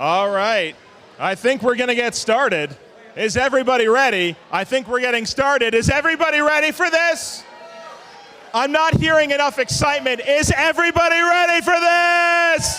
All right. I think we're going to get started. Is everybody ready? I think we're getting started. Is everybody ready for this? I'm not hearing enough excitement. Is everybody ready for this?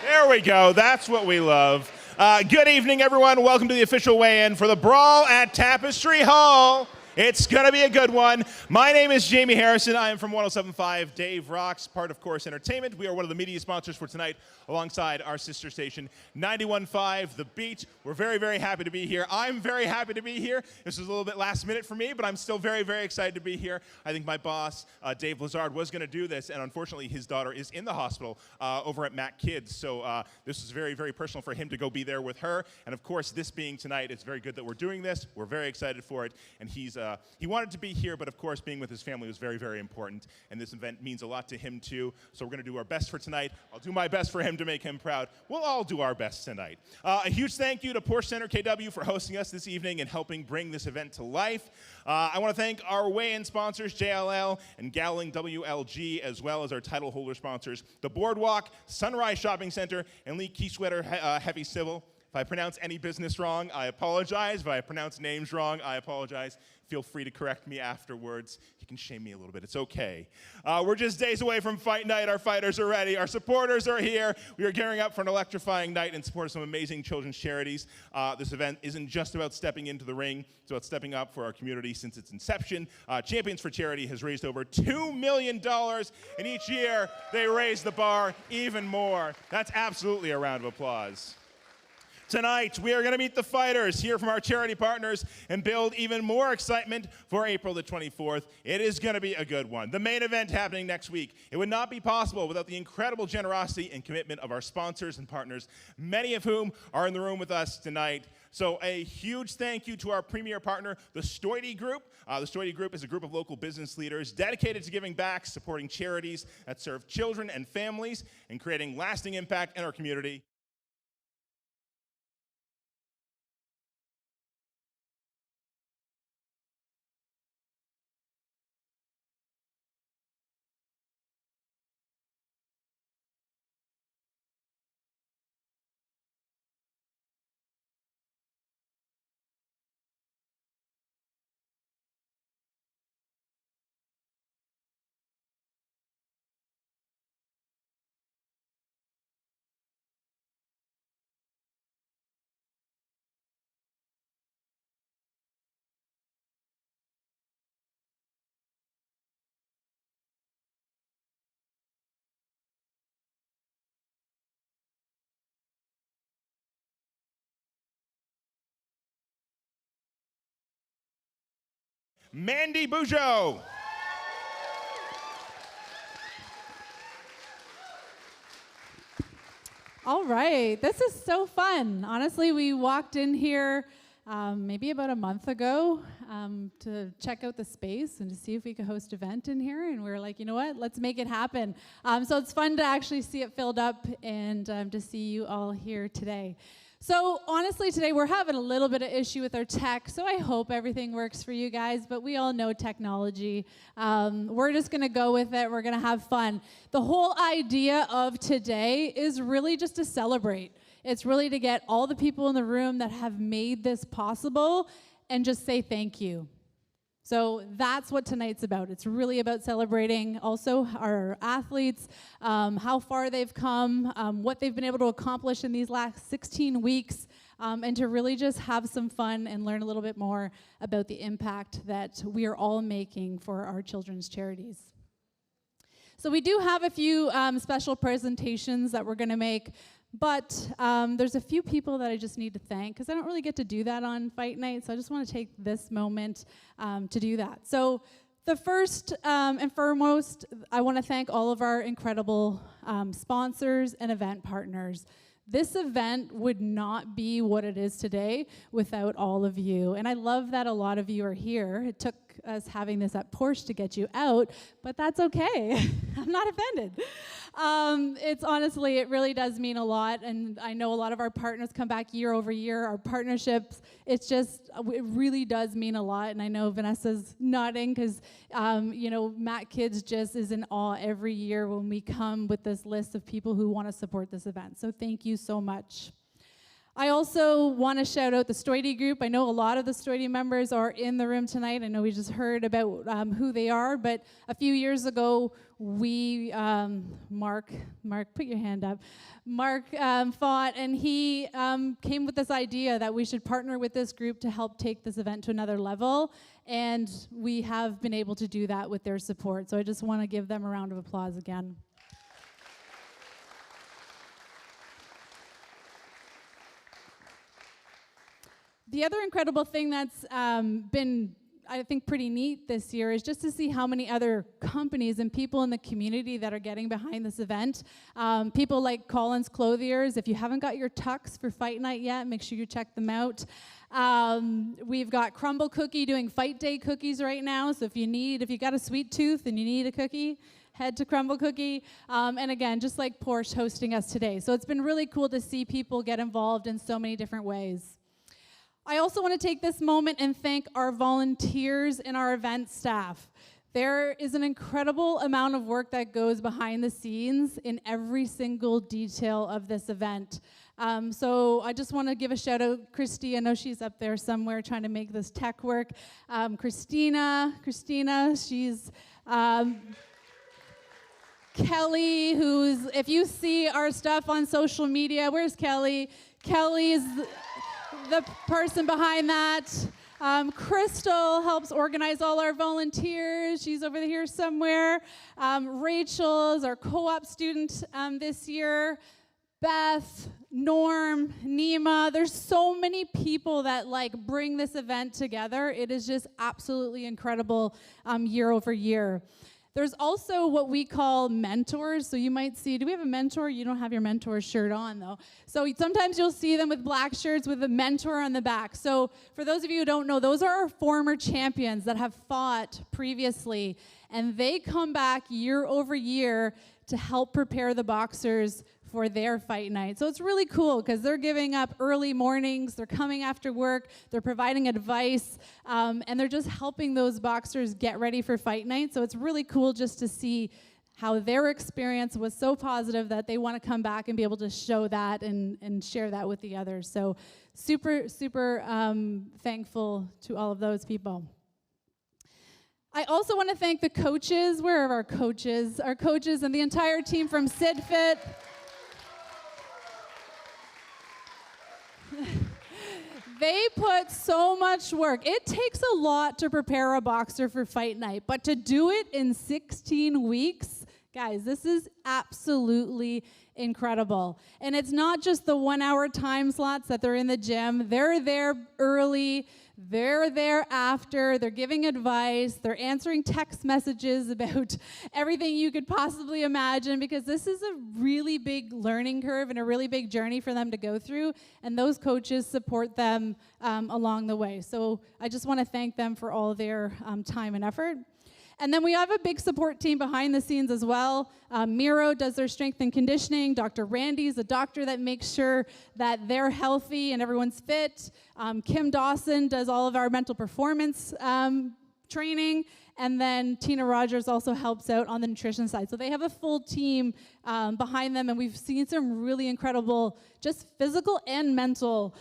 There we go. That's what we love. Good evening, everyone. Welcome to the official weigh-in for the Brawl at Tapestry Hall. It's going to be a good one. My name is Jamie Harrison. I am from 107.5 Dave Rocks, part of Course Entertainment. We are one of the media sponsors for tonight, alongside our sister station, 91.5 The Beat. We're very, very happy to be here. I'm very happy to be here. This was a little bit last minute for me, but I'm still very, very excited to be here. I think my boss, Dave Lazard, was going to do this, and unfortunately his daughter is in the hospital over at MacKids. So this was very, very personal for him to go be there with her. And of course, this being tonight, it's very good that we're doing this. We're very excited for it. And he wanted to be here, but of course, being with his family was very, very important. And this event means a lot to him too. So we're going to do our best for tonight. I'll do my best for him to make him proud. We'll all do our best tonight. A huge thank you to Porsche Center KW for hosting us this evening and helping bring this event to life. I want to thank our weigh-in sponsors, JLL and Gowling WLG, as well as our title holder sponsors, the Boardwalk, Sunrise Shopping Center, and Lee Keysweater Heavy Civil. If I pronounce any business wrong, I apologize. If I pronounce names wrong, I apologize. Feel free to correct me afterwards. You can shame me a little bit. It's okay. We're just days away from fight night. Our fighters are ready. Our supporters are here. We are gearing up for an electrifying night in support of some amazing children's charities. This event isn't just about stepping into the ring. It's about stepping up for our community since its inception. Champions for Charity has raised over $2 million, and each year they raise the bar even more. That's absolutely a round of applause. Tonight, we are going to meet the fighters, hear from our charity partners, and build even more excitement for April the 24th. It is going to be a good one. The main event happening next week. It would not be possible without the incredible generosity and commitment of our sponsors and partners, many of whom are in the room with us tonight. So a huge thank you to our premier partner, the Stoity Group. The Stoity Group is a group of local business leaders dedicated to giving back, supporting charities that serve children and families, and creating lasting impact in our community. Mandy Bujo. All right, this is so fun. Honestly, we walked in here maybe about a month ago to check out the space and to see if we could host an event in here, and we were like, you know what, let's make it happen. So it's fun to actually see it filled up and to see you all here today. So honestly, today we're having a little bit of issue with our tech, so I hope everything works for you guys, but we all know technology. We're just going to go with it. We're going to have fun. The whole idea of today is really just to celebrate. It's really to get all the people in the room that have made this possible and just say thank you. So that's what tonight's about. It's really about celebrating also our athletes, how far they've come, what they've been able to accomplish in these last 16 weeks, and to really just have some fun and learn a little bit more about the impact that we are all making for our children's charities. So we do have a few special presentations that we're going to make. But there's a few people that I just need to thank because I don't really get to do that on fight night, so I just want to take this moment to do that. So the first and foremost, I want to thank all of our incredible sponsors and event partners. This event would not be what it is today without all of you. And I love that a lot of you are here. It took us having this at Porsche to get you out, but that's okay. I'm not offended. It's honestly, it really does mean a lot, and I know a lot of our partners come back year over year, our partnerships, it's just, it really does mean a lot, and I know Vanessa's nodding, because, MacKids just is in awe every year when we come with this list of people who want to support this event, so thank you so much. I also want to shout out the Stoity group. I know a lot of the Stoity members are in the room tonight. I know we just heard about who they are, but a few years ago, we, Mark, put your hand up. Mark fought, and he came with this idea that we should partner with this group to help take this event to another level, and we have been able to do that with their support. So I just want to give them a round of applause again. The other incredible thing that's been, I think, pretty neat this year is just to see how many other companies and people in the community that are getting behind this event. People like Collins Clothiers. If you haven't got your tux for Fight Night yet, make sure you check them out. We've got Crumble Cookie doing Fight Day cookies right now. So if you got a sweet tooth and you need a cookie, head to Crumble Cookie. And again, just like Porsche hosting us today. So it's been really cool to see people get involved in so many different ways. I also want to take this moment and thank our volunteers and our event staff. There is an incredible amount of work that goes behind the scenes in every single detail of this event. So I just want to give a shout out, Christy. I know she's up there somewhere trying to make this tech work. Christina, she's Kelly, who's, if you see our stuff on social media, where's Kelly? Kelly's the person behind that. Crystal helps organize all our volunteers. She's over here somewhere. Rachel is our co-op student this year. Beth, Norm, Nima. There's so many people that bring this event together. It is just absolutely incredible year over year. There's also what we call mentors. So you might see, do we have a mentor? You don't have your mentor shirt on, though. So sometimes you'll see them with black shirts with a mentor on the back. So for those of you who don't know, those are our former champions that have fought previously. And they come back year over year to help prepare the boxers for their fight night. So it's really cool because they're giving up early mornings, they're coming after work, they're providing advice, and they're just helping those boxers get ready for fight night. So it's really cool just to see how their experience was so positive that they want to come back and be able to show that and share that with the others. So super, super thankful to all of those people. I also want to thank the coaches. Where are our coaches? Our coaches and the entire team from SidFit. They put so much work. It takes a lot to prepare a boxer for fight night, but to do it in 16 weeks, guys, this is absolutely incredible. And it's not just the 1 hour time slots that they're in the gym. They're there early. They're there after, they're giving advice, they're answering text messages about everything you could possibly imagine, because this is a really big learning curve and a really big journey for them to go through, and those coaches support them along the way. So I just want to thank them for all their time and effort. And then we have a big support team behind the scenes as well. Miro does their strength and conditioning. Dr. Randy's a doctor that makes sure that they're healthy and everyone's fit. Kim Dawson does all of our mental performance training. And then Tina Rogers also helps out on the nutrition side. So they have a full team behind them, and we've seen some really incredible just physical and mental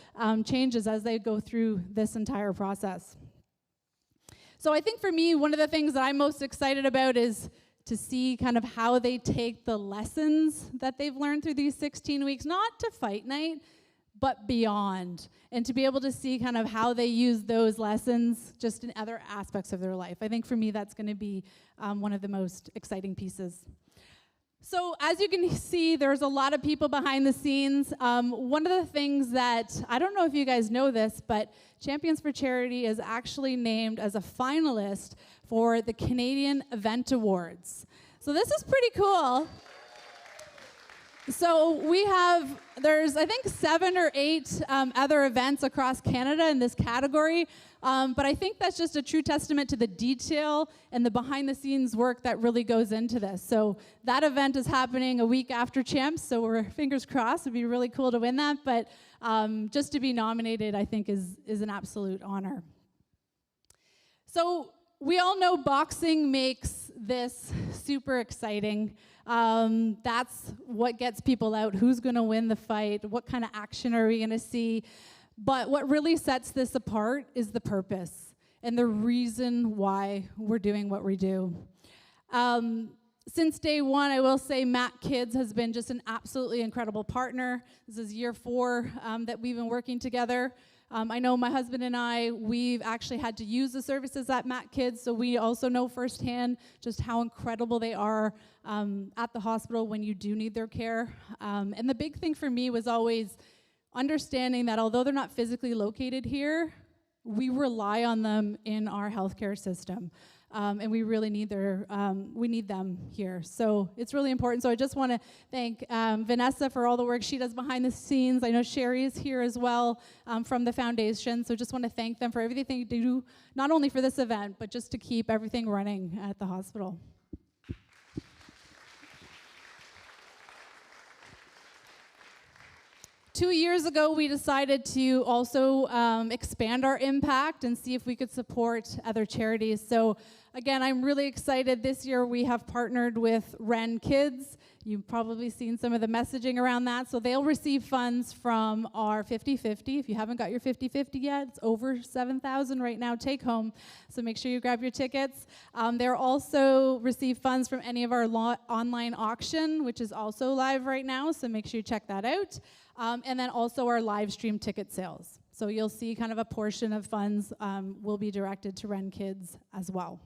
changes as they go through this entire process. So I think for me, one of the things that I'm most excited about is to see kind of how they take the lessons that they've learned through these 16 weeks, not to fight night, but beyond, and to be able to see kind of how they use those lessons just in other aspects of their life. I think for me, that's going to be one of the most exciting pieces. So as you can see, there's a lot of people behind the scenes. One of the things that, I don't know if you guys know this, but Champions for Charity is actually named as a finalist for the Canadian Event Awards. So this is pretty cool. So there's I think 7 or 8 other events across Canada in this category, but I think that's just a true testament to the detail and the behind-the-scenes work that really goes into this. So that event is happening a week after Champs, so we're fingers crossed. It'd be really cool to win that, but just to be nominated, I think, is an absolute honor. So we all know boxing makes this super exciting. That's what gets people out. Who's going to win the fight? What kind of action are we going to see? But what really sets this apart is the purpose and the reason why we're doing what we do. Since day one, I will say MacKids has been just an absolutely incredible partner. This is year 4 that we've been working together. I know my husband and I, we've actually had to use the services at MacKids, so we also know firsthand just how incredible they are at the hospital when you do need their care. And the big thing for me was always understanding that although they're not physically located here, we rely on them in our healthcare system. And we really need we need them here. So it's really important. So I just want to thank Vanessa for all the work she does behind the scenes. I know Sherry is here as well from the foundation. So just want to thank them for everything they do, not only for this event, but just to keep everything running at the hospital. Two years ago, we decided to also expand our impact and see if we could support other charities. So again, I'm really excited. This year, we have partnered with WRHN Kids. You've probably seen some of the messaging around that. So they'll receive funds from our 50/50. If you haven't got your 50/50 yet, it's over 7,000 right now, take home. So make sure you grab your tickets. They'll also receive funds from any of our online auction, which is also live right now. So make sure you check that out. And then also our live stream ticket sales. So you'll see kind of a portion of funds will be directed to WRHN Kids as well.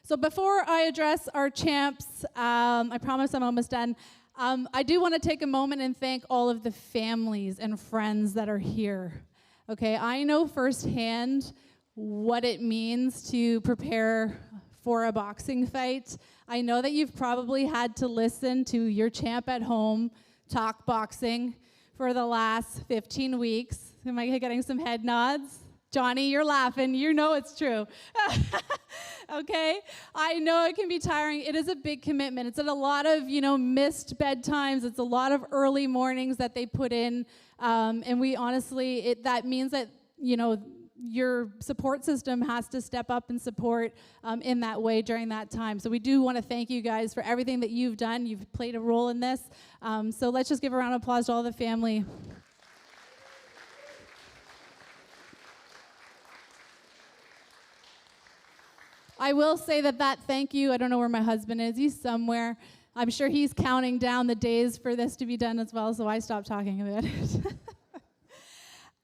So before I address our champs, I promise I'm almost done. I do want to take a moment and thank all of the families and friends that are here. Okay, I know firsthand what it means to prepare for a boxing fight. I know that you've probably had to listen to your champ at home talk boxing for the last 15 weeks. Am I getting some head nods? Johnny, you're laughing. You know it's true. Okay? I know it can be tiring. It is a big commitment. It's a lot of, missed bedtimes. It's a lot of early mornings that they put in. And we honestly, that means that, your support system has to step up and support in that way during that time. So we do want to thank you guys for everything that you've done. You've played a role in this. So let's just give a round of applause to all the family. I will say that thank you, I don't know where my husband is. He's somewhere. I'm sure he's counting down the days for this to be done as well, so I stopped talking about it.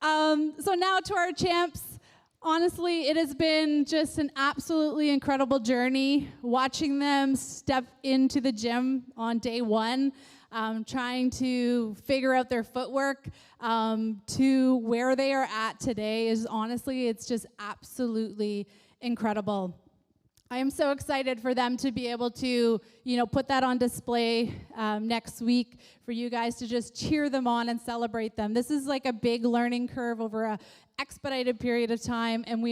So now to our champs. Honestly, it has been just an absolutely incredible journey watching them step into the gym on day one, trying to figure out their footwork to where they are at today is honestly, it's just absolutely incredible. I am so excited for them to be able to, put that on display next week for you guys to just cheer them on and celebrate them. This is like a big learning curve over a expedited period of time, and we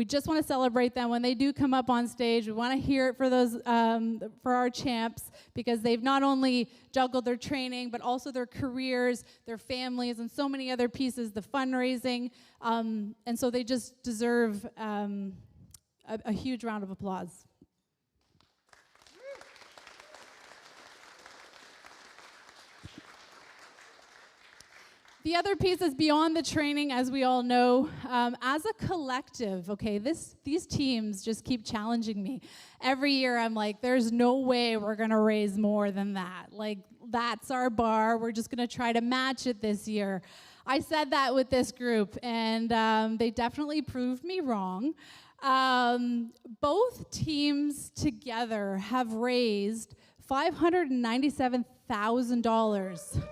just want to celebrate them when they do come up on stage. We want to hear it for those, for our champs, because they've not only juggled their training, but also their careers, their families, and so many other pieces, the fundraising, and so they just deserve a huge round of applause. The other piece is beyond the training, as we all know. As a collective, okay, these teams just keep challenging me. Every year I'm like, there's no way we're going to raise more than that. Like, that's our bar. We're just going to try to match it this year. I said that with this group, and they definitely proved me wrong. Both teams together have raised $597,000.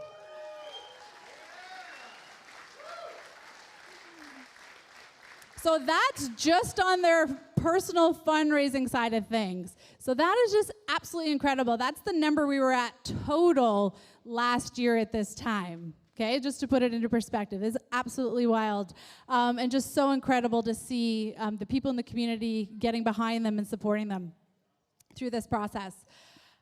So that's just on their personal fundraising side of things. So that is just absolutely incredible. That's the number we were at total last year at this time. Okay, just to put it into perspective, it's absolutely wild, and just so incredible to see the people in the community getting behind them and supporting them through this process.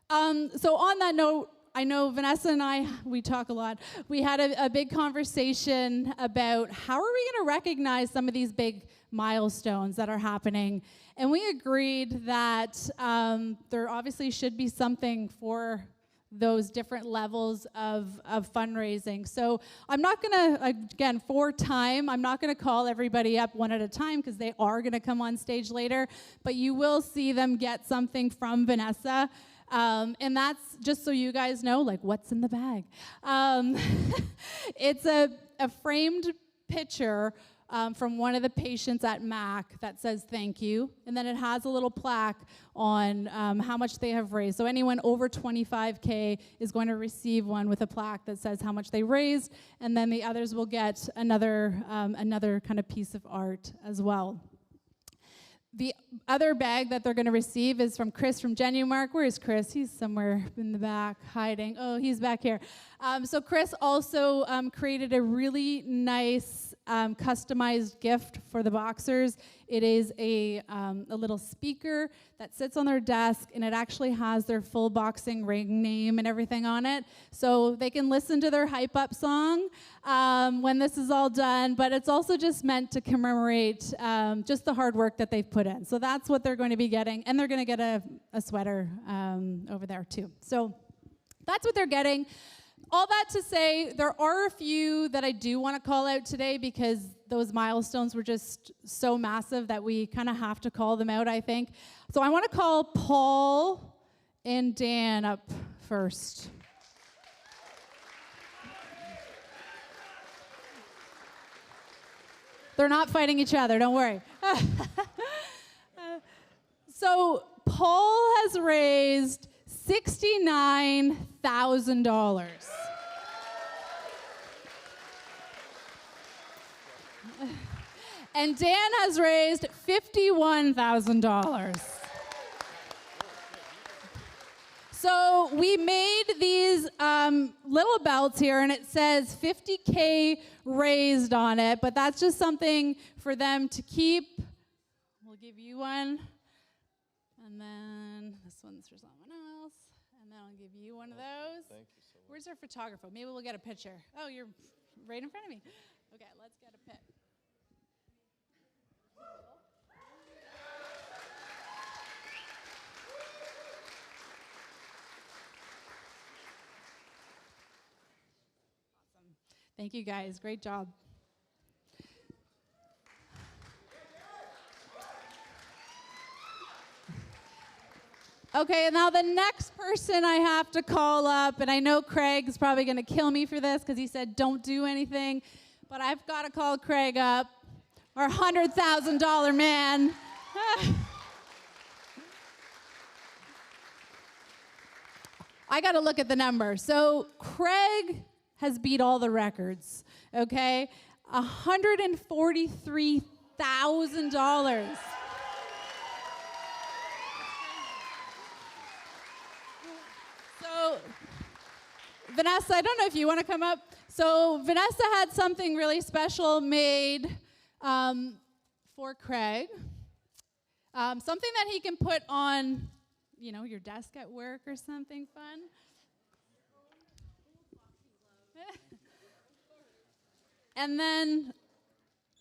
So on that note, I know Vanessa and I, we talk a lot. We had a big conversation about how are we going to recognize some of these big milestones that are happening. And we agreed that there obviously should be something for those different levels of fundraising. So I'm not going to, again, for time, I'm not going to call everybody up one at a time because they are going to come on stage later, but you will see them get something from Vanessa. And that's just so you guys know, like, what's in the bag. It's a framed picture from one of the patients at Mac that says thank you, and then it has a little plaque on how much they have raised. So anyone over 25K is going to receive one with a plaque that says how much they raised, and then the others will get another kind of piece of art as well. The other bag that they're going to receive is from Chris from Genumark. Where is Chris? He's somewhere in the back hiding. Oh, he's back here. So Chris also created a really nice customized gift for the boxers. It is a little speaker that sits on their desk, and it actually has their full boxing ring name and everything on it. So they can listen to their hype up song when this is all done, but it's also just meant to commemorate just the hard work that they've put in. So that's what they're going to be getting, and they're going to get a sweater over there too. So that's what they're getting. All that to say, there are a few that I do want to call out today because those milestones were just so massive that we kind of have to call them out, I think. So I want to call Paul and Dan up first. They're not fighting each other, don't worry. So Paul has raised $69,000. And Dan has raised $51,000. So we made these little belts here, and it says 50K raised on it, but that's just something for them to keep. We'll give you one. And then this one's for someone else. And then I'll give you one of those. Thank you so much. Where's our photographer? Maybe we'll get a picture. Oh, you're right in front of me. Okay, let's get a pic. Awesome. Thank you guys. Great job. Okay, now the next person I have to call up, and I know Craig's probably going to kill me for this because he said don't do anything, but I've got to call Craig up, our $100,000 man. I got to look at the number. So Craig has beat all the records, okay? $143,000. So, Vanessa, I don't know if you want to come up. So, Vanessa had something really special made for Craig. Something that he can put on, you know, your desk at work or something fun. And then,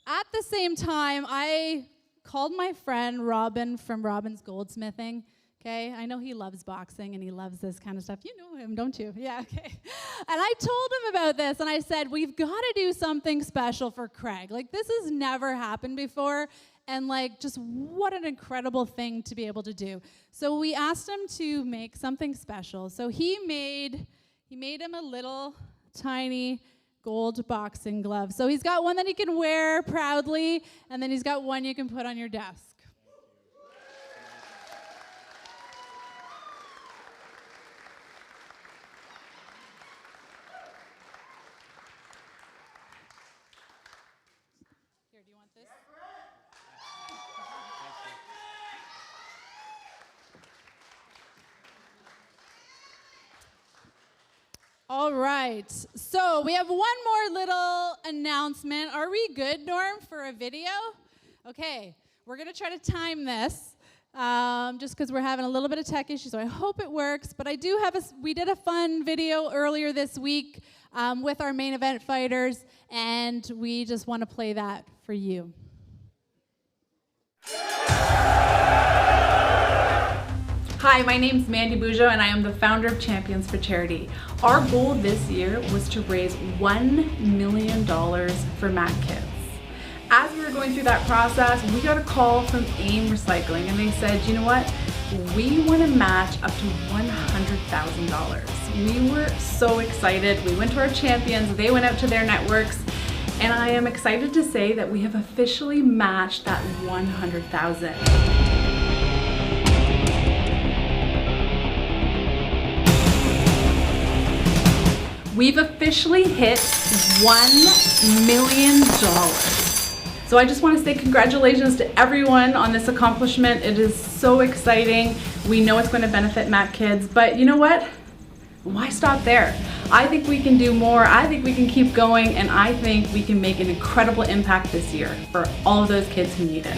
at the same time, I called my friend Robin from Robin's Goldsmithing. Okay, I know he loves boxing and he loves this kind of stuff. You know him, don't you? Yeah, okay. And I told him about this, and I said, we've got to do something special for Craig. Like, this has never happened before, and like, just what an incredible thing to be able to do. So we asked him to make something special. So he made him a little tiny gold boxing glove. So he's got one that he can wear proudly, and then he's got one you can put on your desk. All right, so we have one more little announcement. Are we good, Norm, for a video? Okay, we're gonna try to time this, just because we're having a little bit of tech issues, so I hope it works. But I do have we did a fun video earlier this week with our main event fighters, and we just want to play that for you. Hi, my name's Mandy Bujo, and I am the founder of Champions for Charity. Our goal this year was to raise $1 million for MacKids. As we were going through that process, we got a call from AIM Recycling, and they said, you know what? We want to match up to $100,000. We were so excited. We went to our champions, they went out to their networks, and I am excited to say that we have officially matched that $100,000. We've officially hit $1 million. So I just want to say congratulations to everyone on this accomplishment. It is so exciting. We know it's going to benefit MacKids, but you know what? Why stop there? I think we can do more. I think we can keep going, and I think we can make an incredible impact this year for all of those kids who need it.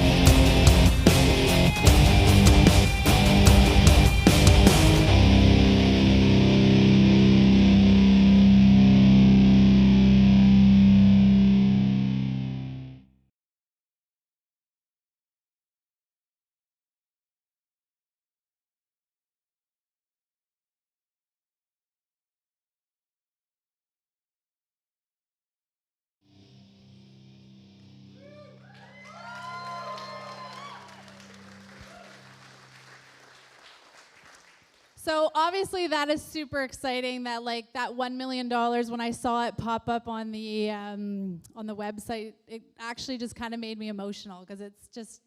So obviously that is super exciting. That that $1 million, when I saw it pop up on the website, it actually just kind of made me emotional, because it's just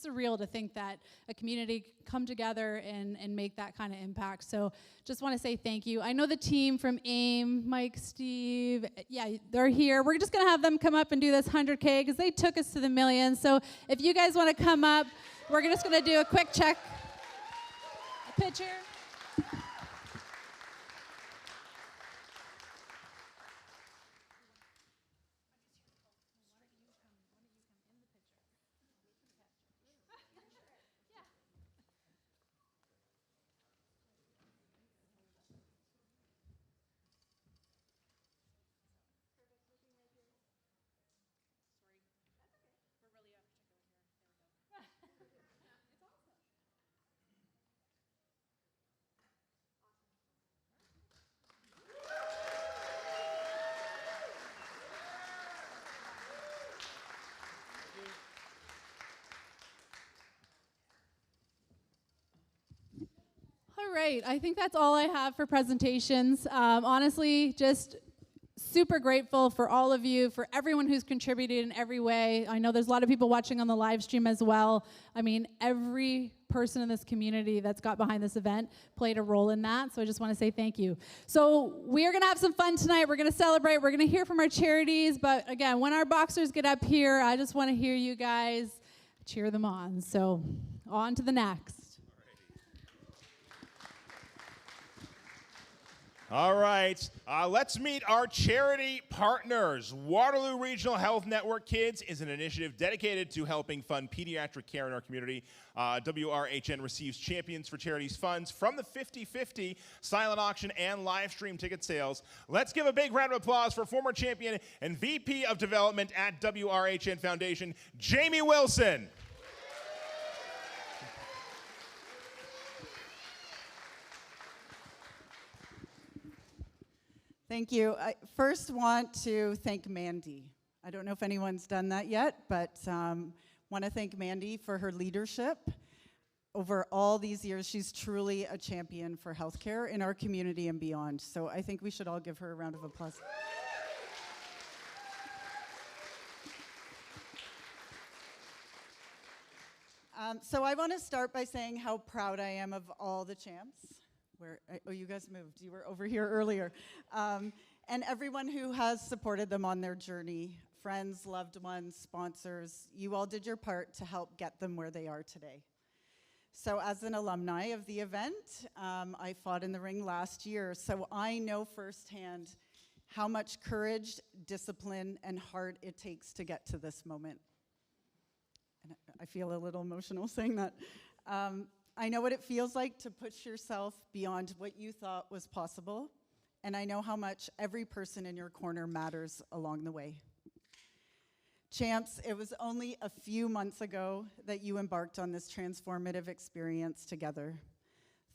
surreal to think that a community come together and make that kind of impact. So just want to say thank you. I know the team from AIM, Mike, Steve, yeah, they're here. We're just gonna have them come up and do this 100K, because they took us to the million. So if you guys want to come up, we're just gonna do a quick check. A picture. All right, I think that's all I have for presentations. Honestly, just super grateful for all of you, for everyone who's contributed in every way. I know there's a lot of people watching on the live stream as well. I mean, every person in this community that's got behind this event played a role in that, so I just want to say thank you. So we are going to have some fun tonight. We're going to celebrate. We're going to hear from our charities, but again, when our boxers get up here, I just want to hear you guys cheer them on. So on to the next. All right, let's meet our charity partners. Waterloo Regional Health Network Kids is an initiative dedicated to helping fund pediatric care in our community. WRHN receives Champions for Charities funds from the 50/50 silent auction and live stream ticket sales. Let's give a big round of applause for former champion and VP of Development at WRHN Foundation, Jamie Wilson. Thank you. I first want to thank Mandy. I don't know if anyone's done that yet, but want to thank Mandy for her leadership. Over all these years, she's truly a champion for healthcare in our community and beyond. So I think we should all give her a round of applause. So I want to start by saying how proud I am of all the champs. Oh, you guys moved. You were over here earlier. And everyone who has supported them on their journey, friends, loved ones, sponsors, you all did your part to help get them where they are today. So as an alumni of the event, I fought in the ring last year, so I know firsthand how much courage, discipline, and heart it takes to get to this moment. And I feel a little emotional saying that. I know what it feels like to push yourself beyond what you thought was possible, and I know how much every person in your corner matters along the way. Champs, it was only a few months ago that you embarked on this transformative experience together.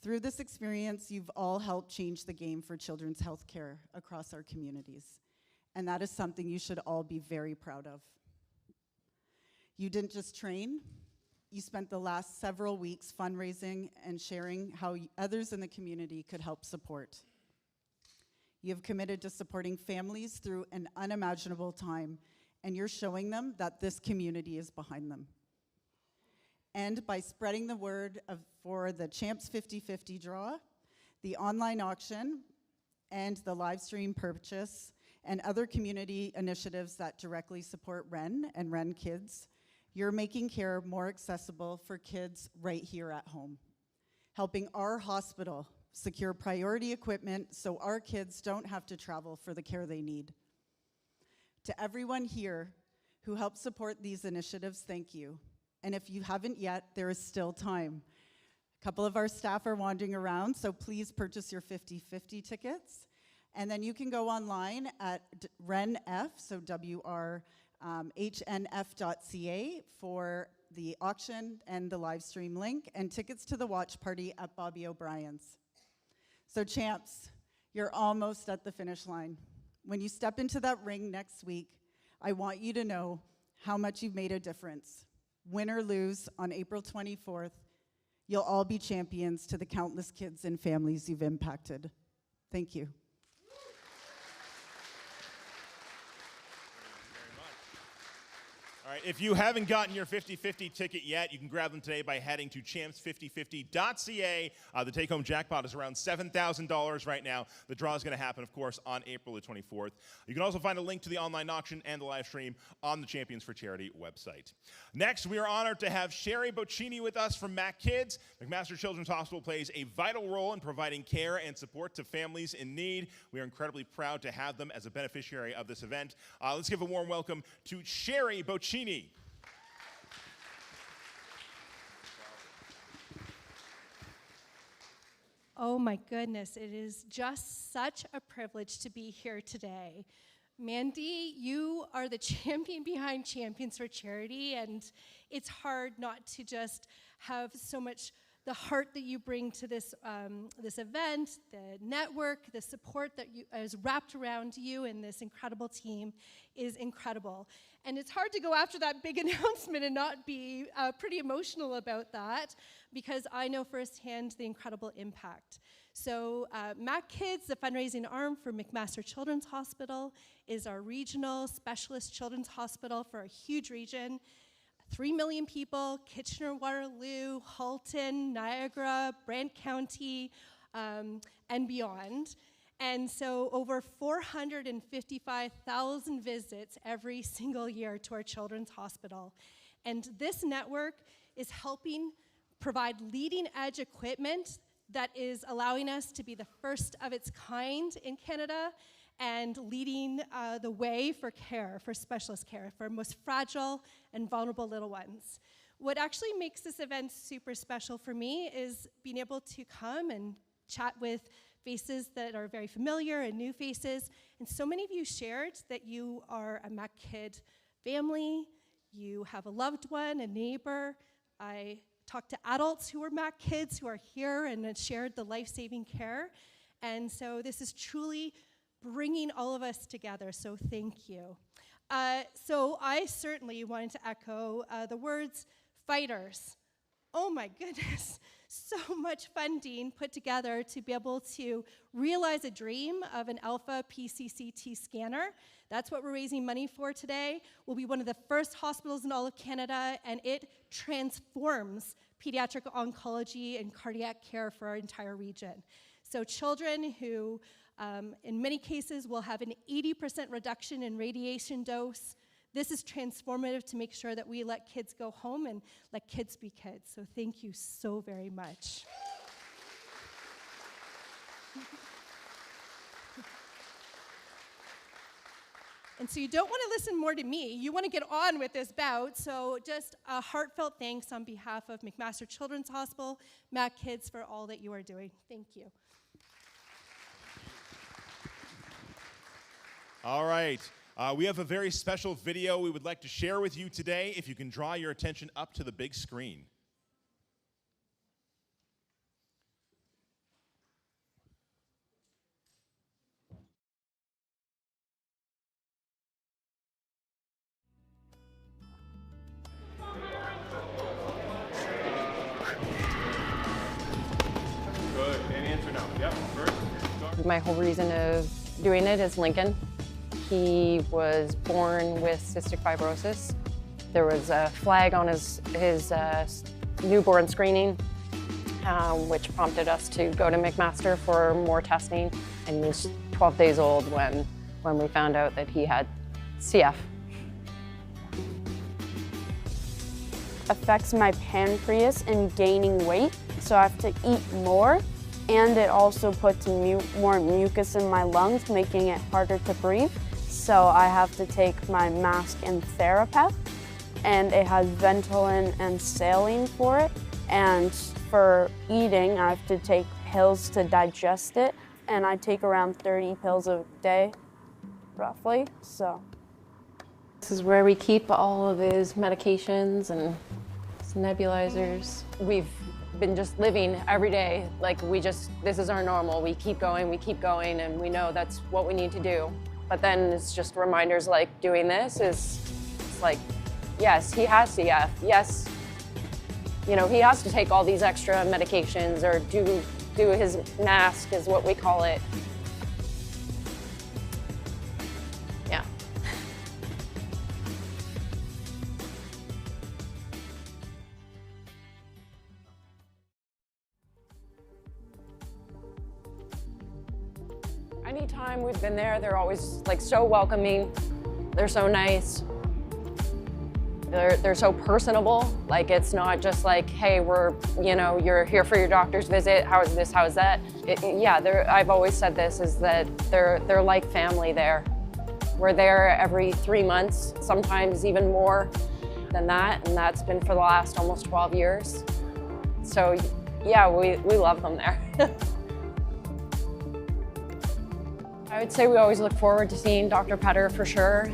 Through this experience, you've all helped change the game for children's health care across our communities, and that is something you should all be very proud of. You didn't just train, you spent the last several weeks fundraising and sharing how others in the community could help support. You have committed to supporting families through an unimaginable time, and you're showing them that this community is behind them. And by spreading the word for the Champs 50/50 draw, the online auction, and the live stream purchase, and other community initiatives that directly support WRHN and WRHN kids, you're making care more accessible for kids right here at home, helping our hospital secure priority equipment so our kids don't have to travel for the care they need. To everyone here who helped support these initiatives, thank you. And if you haven't yet, there is still time. A couple of our staff are wandering around, so please purchase your 50/50 tickets. And then you can go online at WRHNF, so WRHNF.ca for the auction and the live stream link, and tickets to the watch party at Bobby O'Brien's. So champs, you're almost at the finish line. When you step into that ring next week, I want you to know how much you've made a difference. Win or lose, on April 24th, you'll all be champions to the countless kids and families you've impacted. Thank you. All right, if you haven't gotten your 50/50 ticket yet, you can grab them today by heading to champs5050.ca. The take-home jackpot is around $7,000 right now. The draw is going to happen, of course, on April the 24th. You can also find a link to the online auction and the live stream on the Champions for Charity website. Next, we are honored to have Sherry Bocchini with us from MacKids. McMaster Children's Hospital plays a vital role in providing care and support to families in need. We are incredibly proud to have them as a beneficiary of this event. Let's give a warm welcome to Sherry Bocchini. Oh my goodness, it is just such a privilege to be here today. Mandy, you are the champion behind Champions for Charity, and it's hard not to just have so much the heart that you bring to this this event, the network, the support that is wrapped around you and this incredible team is incredible. And it's hard to go after that big announcement and not be pretty emotional about that, because I know firsthand the incredible impact. So MacKids, the fundraising arm for McMaster Children's Hospital, is our regional specialist children's hospital for a huge region. 3 million people, Kitchener-Waterloo, Halton, Niagara, Brant County, and beyond. And so over 455,000 visits every single year to our children's hospital. And this network is helping provide leading edge equipment that is allowing us to be the first of its kind in Canada and leading the way for care, for specialist care, for most fragile and vulnerable little ones. What actually makes this event super special for me is being able to come and chat with faces that are very familiar and new faces. And so many of you shared that you are a MacKid family, you have a loved one, a neighbor. I talked to adults who are MacKids who are here and have shared the life-saving care. And so this is truly bringing all of us together, so thank you. So I certainly wanted to echo the words fighters. Oh my goodness, so much funding put together to be able to realize a dream of an alpha PCCT scanner. That's what we're raising money for today. We'll be one of the first hospitals in all of Canada, and it transforms pediatric oncology and cardiac care for our entire region. So children who, in many cases, will have an 80% reduction in radiation dose. This is transformative to make sure that we let kids go home and let kids be kids. So thank you so very much. And so you don't want to listen more to me. You want to get on with this bout. So just a heartfelt thanks on behalf of McMaster Children's Hospital, MacKids, for all that you are doing. Thank you. All right. We have a very special video we would like to share with you today. If you can draw your attention up to the big screen. Good. And answer now. Yep. First. My whole reason of doing it is Lincoln. He was born with cystic fibrosis. There was a flag on his newborn screening, which prompted us to go to McMaster for more testing. And he was 12 days old when we found out that he had CF. Affects my pancreas in gaining weight, so I have to eat more. And it also puts more mucus in my lungs, making it harder to breathe. So I have to take my mask and Therapeth, and it has Ventolin and saline for it. And for eating, I have to take pills to digest it, and I take around 30 pills a day, roughly, so. This is where we keep all of his medications and his nebulizers. We've been just living every day, like this is our normal. We keep going, and we know that's what we need to do. But then it's just reminders like doing this it's like, yes, he has CF. Yes, he has to take all these extra medications or do his mask is what we call it. Yeah. Anytime we've been there, they're always like so welcoming. They're so nice. They're so personable. Like it's not just like, hey, you're here for your doctor's visit. How is this? How is that? I've always said this is that they're like family there. We're there every 3 months, sometimes even more than that, and that's been for the last almost 12 years. So yeah, we love them there. I would say we always look forward to seeing Dr. Petter for sure.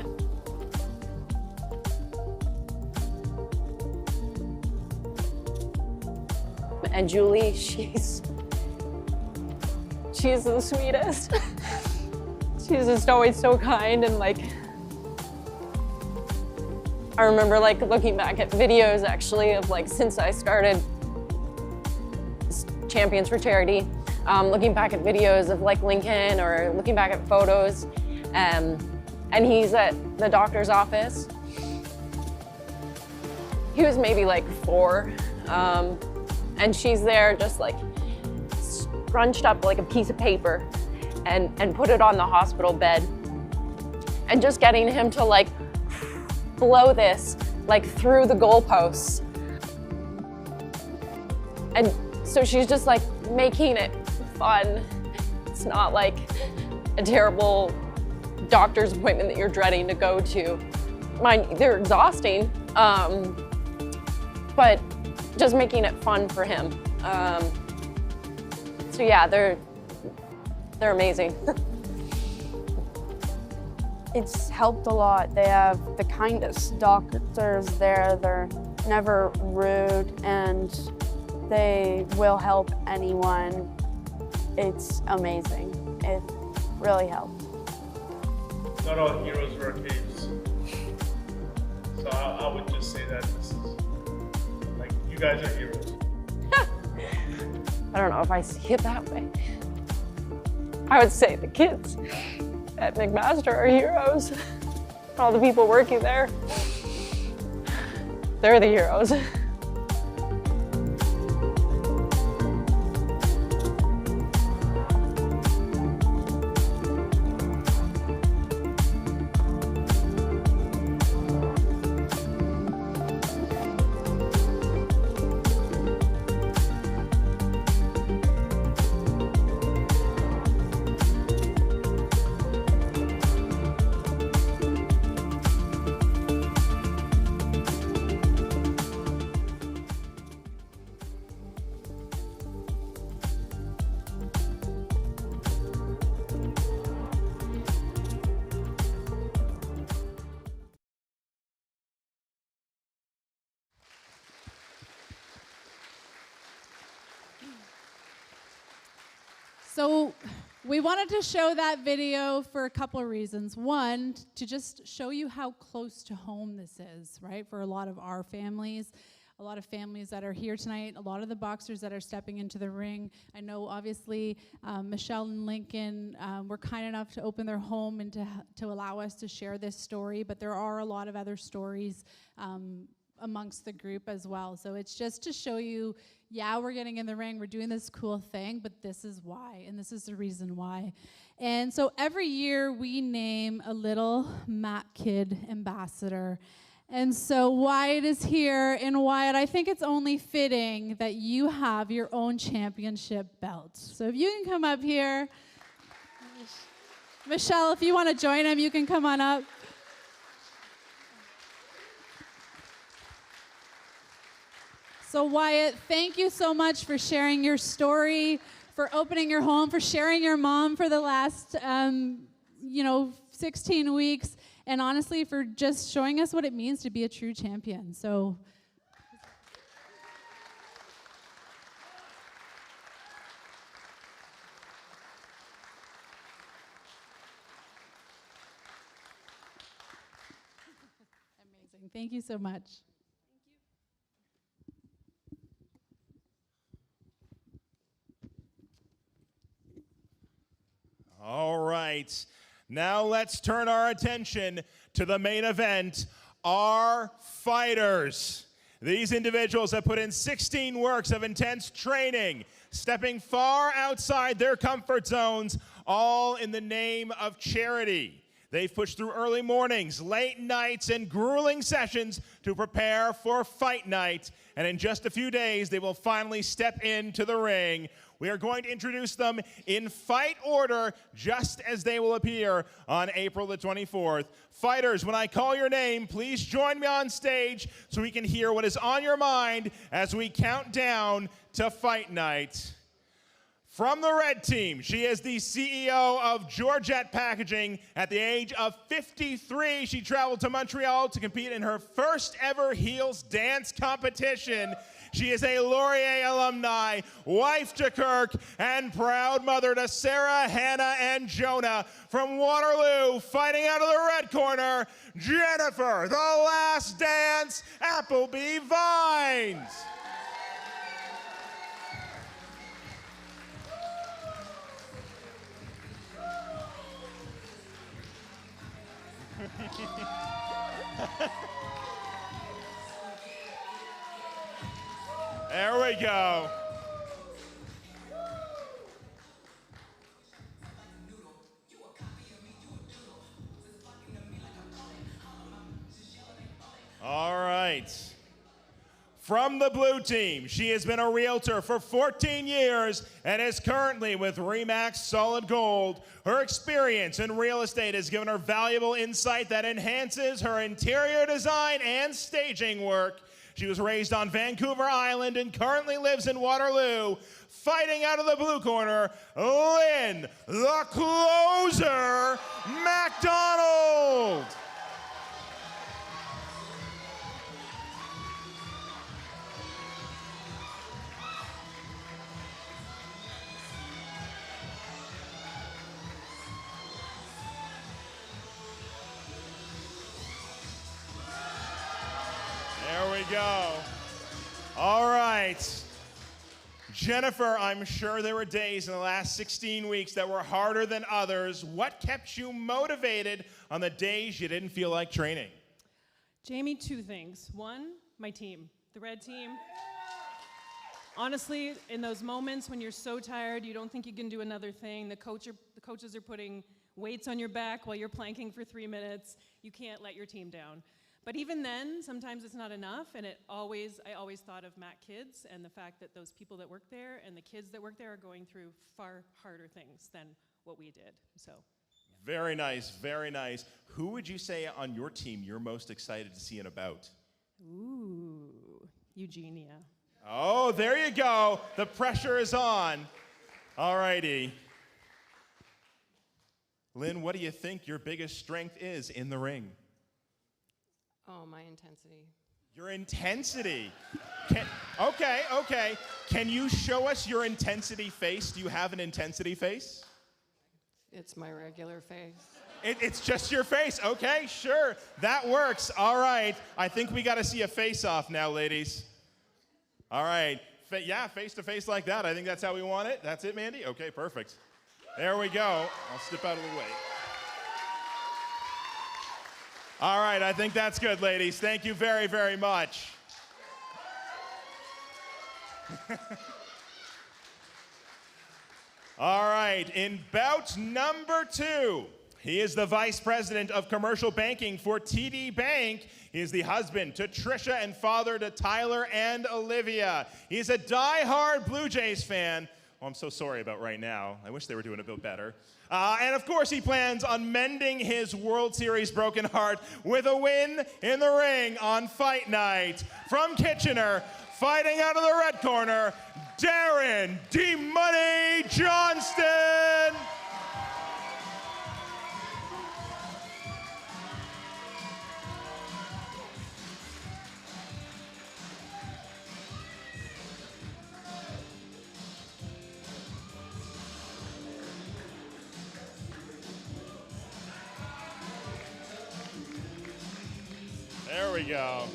And Julie, she's the sweetest. She's just always so kind and like, I remember like looking back at videos actually of like since I started Champions for Charity. Looking back at videos of like Lincoln or looking back at photos, and he's at the doctor's office. He was maybe like 4, and she's there just like scrunched up like a piece of paper and put it on the hospital bed. And just getting him to like blow this like through the goalposts. And so she's just like making it fun. It's not like a terrible doctor's appointment that you're dreading to go to. They're exhausting, but just making it fun for him. So yeah, they're amazing. It's helped a lot. They have the kindest doctors there. They're never rude, and they will help anyone. It's amazing. It really helped. Not all heroes wear capes. So I would just say that this is, like, you guys are heroes. I don't know if I see it that way. I would say the kids at McMaster are heroes. All the people working there, they're the heroes. So we wanted to show that video for a couple of reasons. One, to just show you how close to home this is, right? For a lot of our families, a lot of families that are here tonight, a lot of the boxers that are stepping into the ring. I know obviously Michelle and Lincoln were kind enough to open their home and to allow us to share this story, but there are a lot of other stories amongst the group as well. So it's just to show you, yeah, we're getting in the ring, we're doing this cool thing, but this is why, and this is the reason why. And so every year we name a little MacKid ambassador. And so Wyatt is here, and Wyatt, I think it's only fitting that you have your own championship belt. So if you can come up here. Michelle, if you want to join him, you can come on up. So Wyatt, thank you so much for sharing your story, for opening your home, for sharing your mom for the last, 16 weeks, and honestly, for just showing us what it means to be a true champion. So. Amazing. Thank you so much. All right, now let's turn our attention to the main event, our fighters. These individuals have put in 16 weeks of intense training, stepping far outside their comfort zones, all in the name of charity. They've pushed through early mornings, late nights, and grueling sessions to prepare for fight night. And in just a few days, they will finally step into the ring. We are going to introduce them in fight order, just as they will appear on April the 24th. Fighters, when I call your name, please join me on stage so we can hear what is on your mind as we count down to fight night. From the red team, she is the CEO of Georgette Packaging. At the age of 53, she traveled to Montreal to compete in her first ever heels dance competition. She is a Laurier alumni, wife to Kirk, and proud mother to Sarah, Hannah, and Jonah. From Waterloo, fighting out of the red corner, Jennifer, the Last Dance, Appleby Vines. There we go. All right. From the blue team, she has been a realtor for 14 years and is currently with RE/MAX Solid Gold. Her experience in real estate has given her valuable insight that enhances her interior design and staging work. She was raised on Vancouver Island and currently lives in Waterloo. Fighting out of the blue corner, Lynn, the Closer, MacDonald. There we go. All right. Jennifer, I'm sure there were days in the last 16 weeks that were harder than others. What kept you motivated on the days you didn't feel like training? Jamie, two things. One, my team, the red team. Honestly, in those moments when you're so tired, you don't think you can do another thing, the coaches are putting weights on your back while you're planking for 3 minutes. You can't let your team down. But even then, sometimes it's not enough, and I always thought of MacKids and the fact that those people that work there and the kids that work there are going through far harder things than what we did. So, very nice, very nice. Who would you say on your team you're most excited to see in a bout? ooh, Eugenia. Oh, there you go. The pressure is on. All righty. Lynn, what do you think your biggest strength is in the ring? Oh, my intensity. Your intensity. Okay. Can you show us your intensity face? Do you have an intensity face? It's my regular face. It's just your face. Okay, sure. That works. All right. I think we got to see a face-off now, ladies. All right. Yeah, face-to-face like that. I think that's how we want it. That's it, Mandy? Okay, perfect. There we go. I'll step out of the way. All right, I think that's good, ladies. Thank you very, very much. All right, in bout number 2, he is the Vice President of Commercial Banking for TD Bank. He is the husband to Trisha and father to Tyler and Olivia. He's a die-hard Blue Jays fan. Oh, I'm so sorry about right now. I wish they were doing a bit better. And of course, he plans on mending his World Series broken heart with a win in the ring on Fight Night. From Kitchener, fighting out of the red corner, Darren D-Money Johnston. There we go.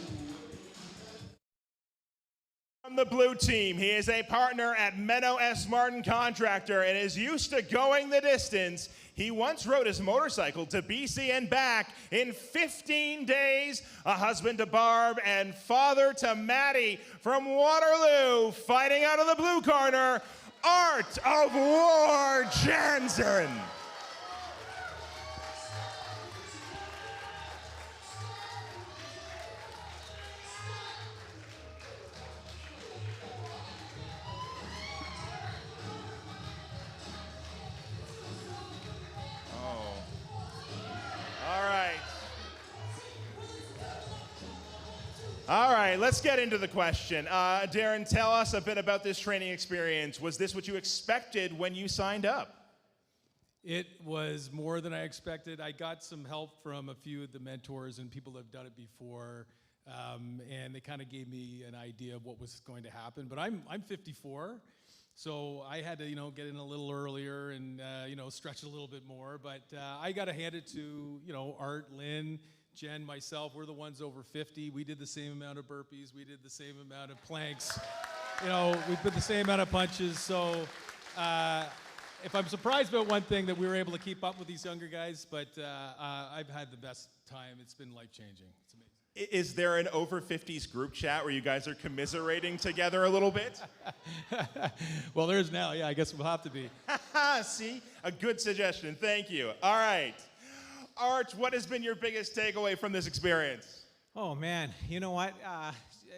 From the blue team, he is a partner at Meadow S. Martin Contractor and is used to going the distance. He once rode his motorcycle to BC and back in 15 days. A husband to Barb and father to Maddie from Waterloo. Fighting out of the blue corner, Art of War Jansen. All right, let's get into the question. Darren, tell us a bit about this training experience. Was this what you expected when you signed up? It was more than I expected. I got some help from a few of the mentors and people that have done it before, and they kind of gave me an idea of what was going to happen. But I'm 54, so I had to get in a little earlier and stretch a little bit more. But I got to hand it to Art, Lynn, Jen, myself. We're the ones over 50. We did the same amount of burpees. We did the same amount of planks. We put the same amount of punches. So if I'm surprised about one thing, that we were able to keep up with these younger guys, but I've had the best time. It's been life-changing. It's amazing. Is there an over 50s group chat where you guys are commiserating together a little bit? Well, there is now. Yeah, I guess we'll have to be. See? A good suggestion. Thank you. All right. Art, what has been your biggest takeaway from this experience? Oh, man. You know what?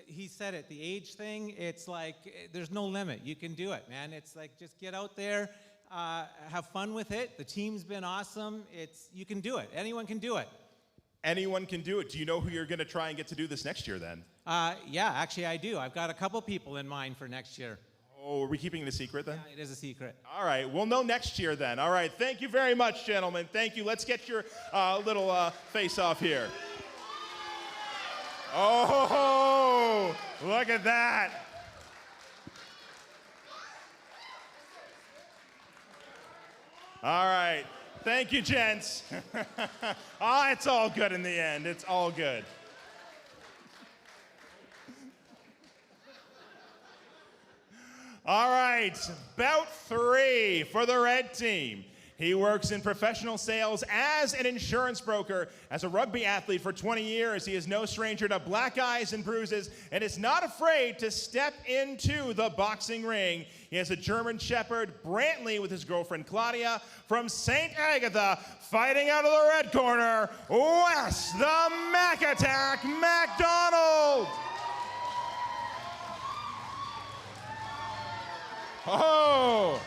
He said it. The age thing, it's like there's no limit. You can do it, man. It's like just get out there, have fun with it. The team's been awesome. You can do it. Anyone can do it. Anyone can do it. Do you know who you're going to try and get to do this next year then? Yeah, actually I do. I've got a couple people in mind for next year. Oh, are we keeping it a secret then? Yeah, it is a secret. All right, we'll know next year then. All right, thank you very much, gentlemen. Thank you. Let's get your little face-off here. Oh, look at that. All right, thank you, gents. It's all good in the end. It's all good. All right, bout 3 for the red team. He works in professional sales as an insurance broker. As a rugby athlete for 20 years, he is no stranger to black eyes and bruises and is not afraid to step into the boxing ring. He has a German Shepherd, Brantley, with his girlfriend Claudia from St. Agatha, fighting out of the red corner, Wes the Mac Attack MacDonald. Oh!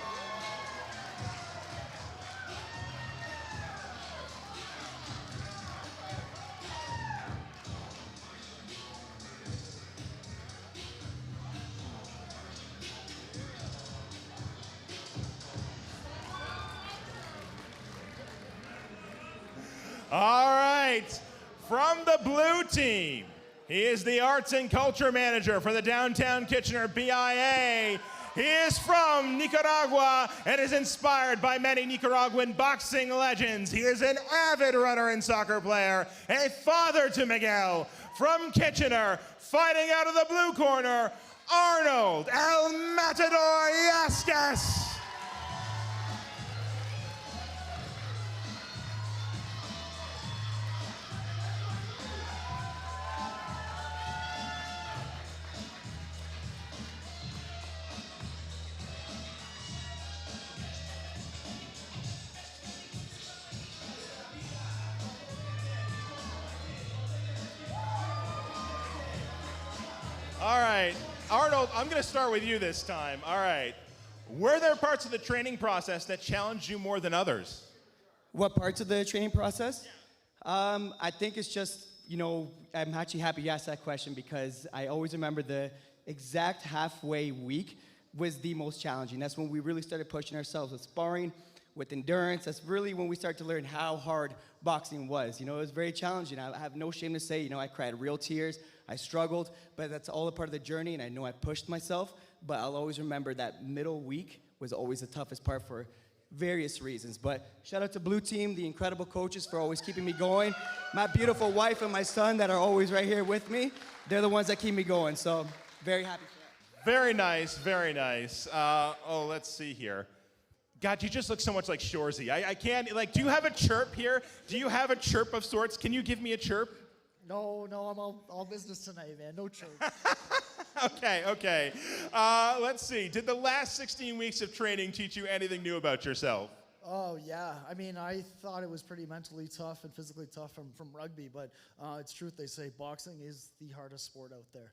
All right, from the blue team, He is the Arts and Culture Manager for the Downtown Kitchener BIA. He is from Nicaragua and is inspired by many Nicaraguan boxing legends. He is an avid runner and soccer player, a father to Miguel. From Kitchener, fighting out of the blue corner, Arnold El Matador Yaskas. All right, Arnold, I'm going to start with you this time. All right. Were there parts of the training process that challenged you more than others? What parts of the training process? I think it's just, I'm actually happy you asked that question because I always remember the exact halfway week was the most challenging. That's when we really started pushing ourselves with sparring, with endurance. That's really when we started to learn how hard boxing was. It was very challenging. I have no shame to say, I cried real tears. I struggled, but that's all a part of the journey, and I know I pushed myself, but I'll always remember that middle week was always the toughest part for various reasons. But shout out to Blue Team, the incredible coaches for always keeping me going. My beautiful wife and my son that are always right here with me, they're the ones that keep me going, so very happy for that. Very nice, very nice. Let's see here. God, you just look so much like Shorzy. I can't, do you have a chirp here? Do you have a chirp of sorts? Can you give me a chirp? No, I'm all business tonight, man. No church. Okay. Let's see. Did the last 16 weeks of training teach you anything new about yourself? Oh, yeah. I mean, I thought it was pretty mentally tough and physically tough from rugby, but it's truth. They say boxing is the hardest sport out there.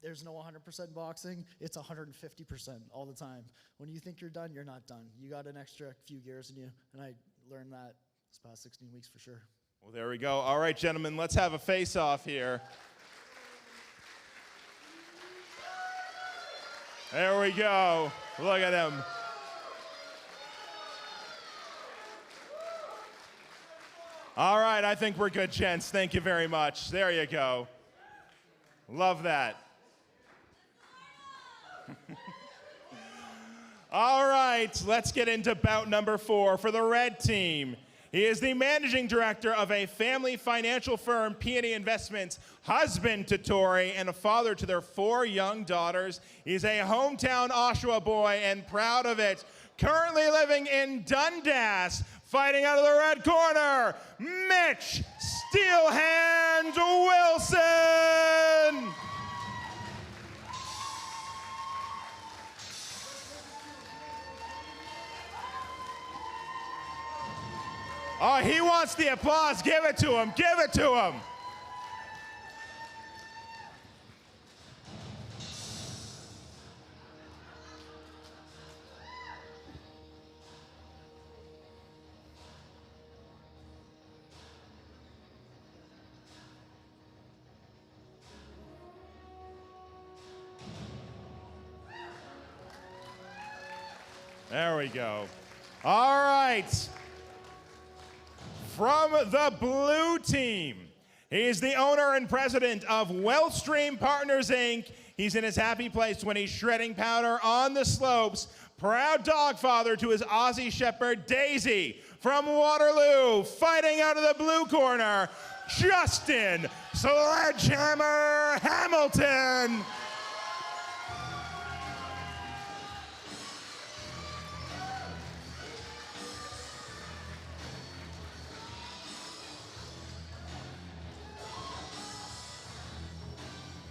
There's no 100% boxing. It's 150% all the time. When you think you're done, you're not done. You got an extra few gears in you, and I learned that this past 16 weeks for sure. Well, there we go. All right, gentlemen, let's have a face-off here. There we go. Look at him. All right, I think we're good, gents. Thank you very much. There you go. Love that. All right, let's get into bout number 4 for the red team. He is the managing director of a family financial firm, Peony Investments, husband to Tori, and a father to their 4 young daughters. He's a hometown Oshawa boy and proud of it. Currently living in Dundas, fighting out of the red corner, Mitch Steelhand Wilson. Oh, he wants the applause. Give it to him. Give it to him. There we go. All right. From the blue team, he's the owner and president of Wellstream Partners, Inc. He's in his happy place when he's shredding powder on the slopes. Proud dog father to his Aussie Shepherd, Daisy. From Waterloo, fighting out of the blue corner, Justin Sledgehammer Hamilton.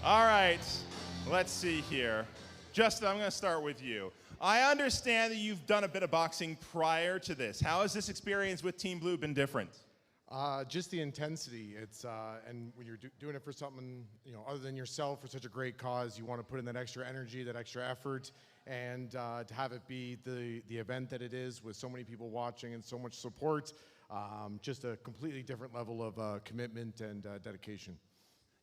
All right, let's see here. Justin, I'm going to start with you. I understand that you've done a bit of boxing prior to this. How has this experience with Team Blue been different? Just the intensity. And when you're doing it for something, other than yourself, for such a great cause, you want to put in that extra energy, that extra effort, and to have it be the event that it is with so many people watching and so much support, just a completely different level of commitment and dedication.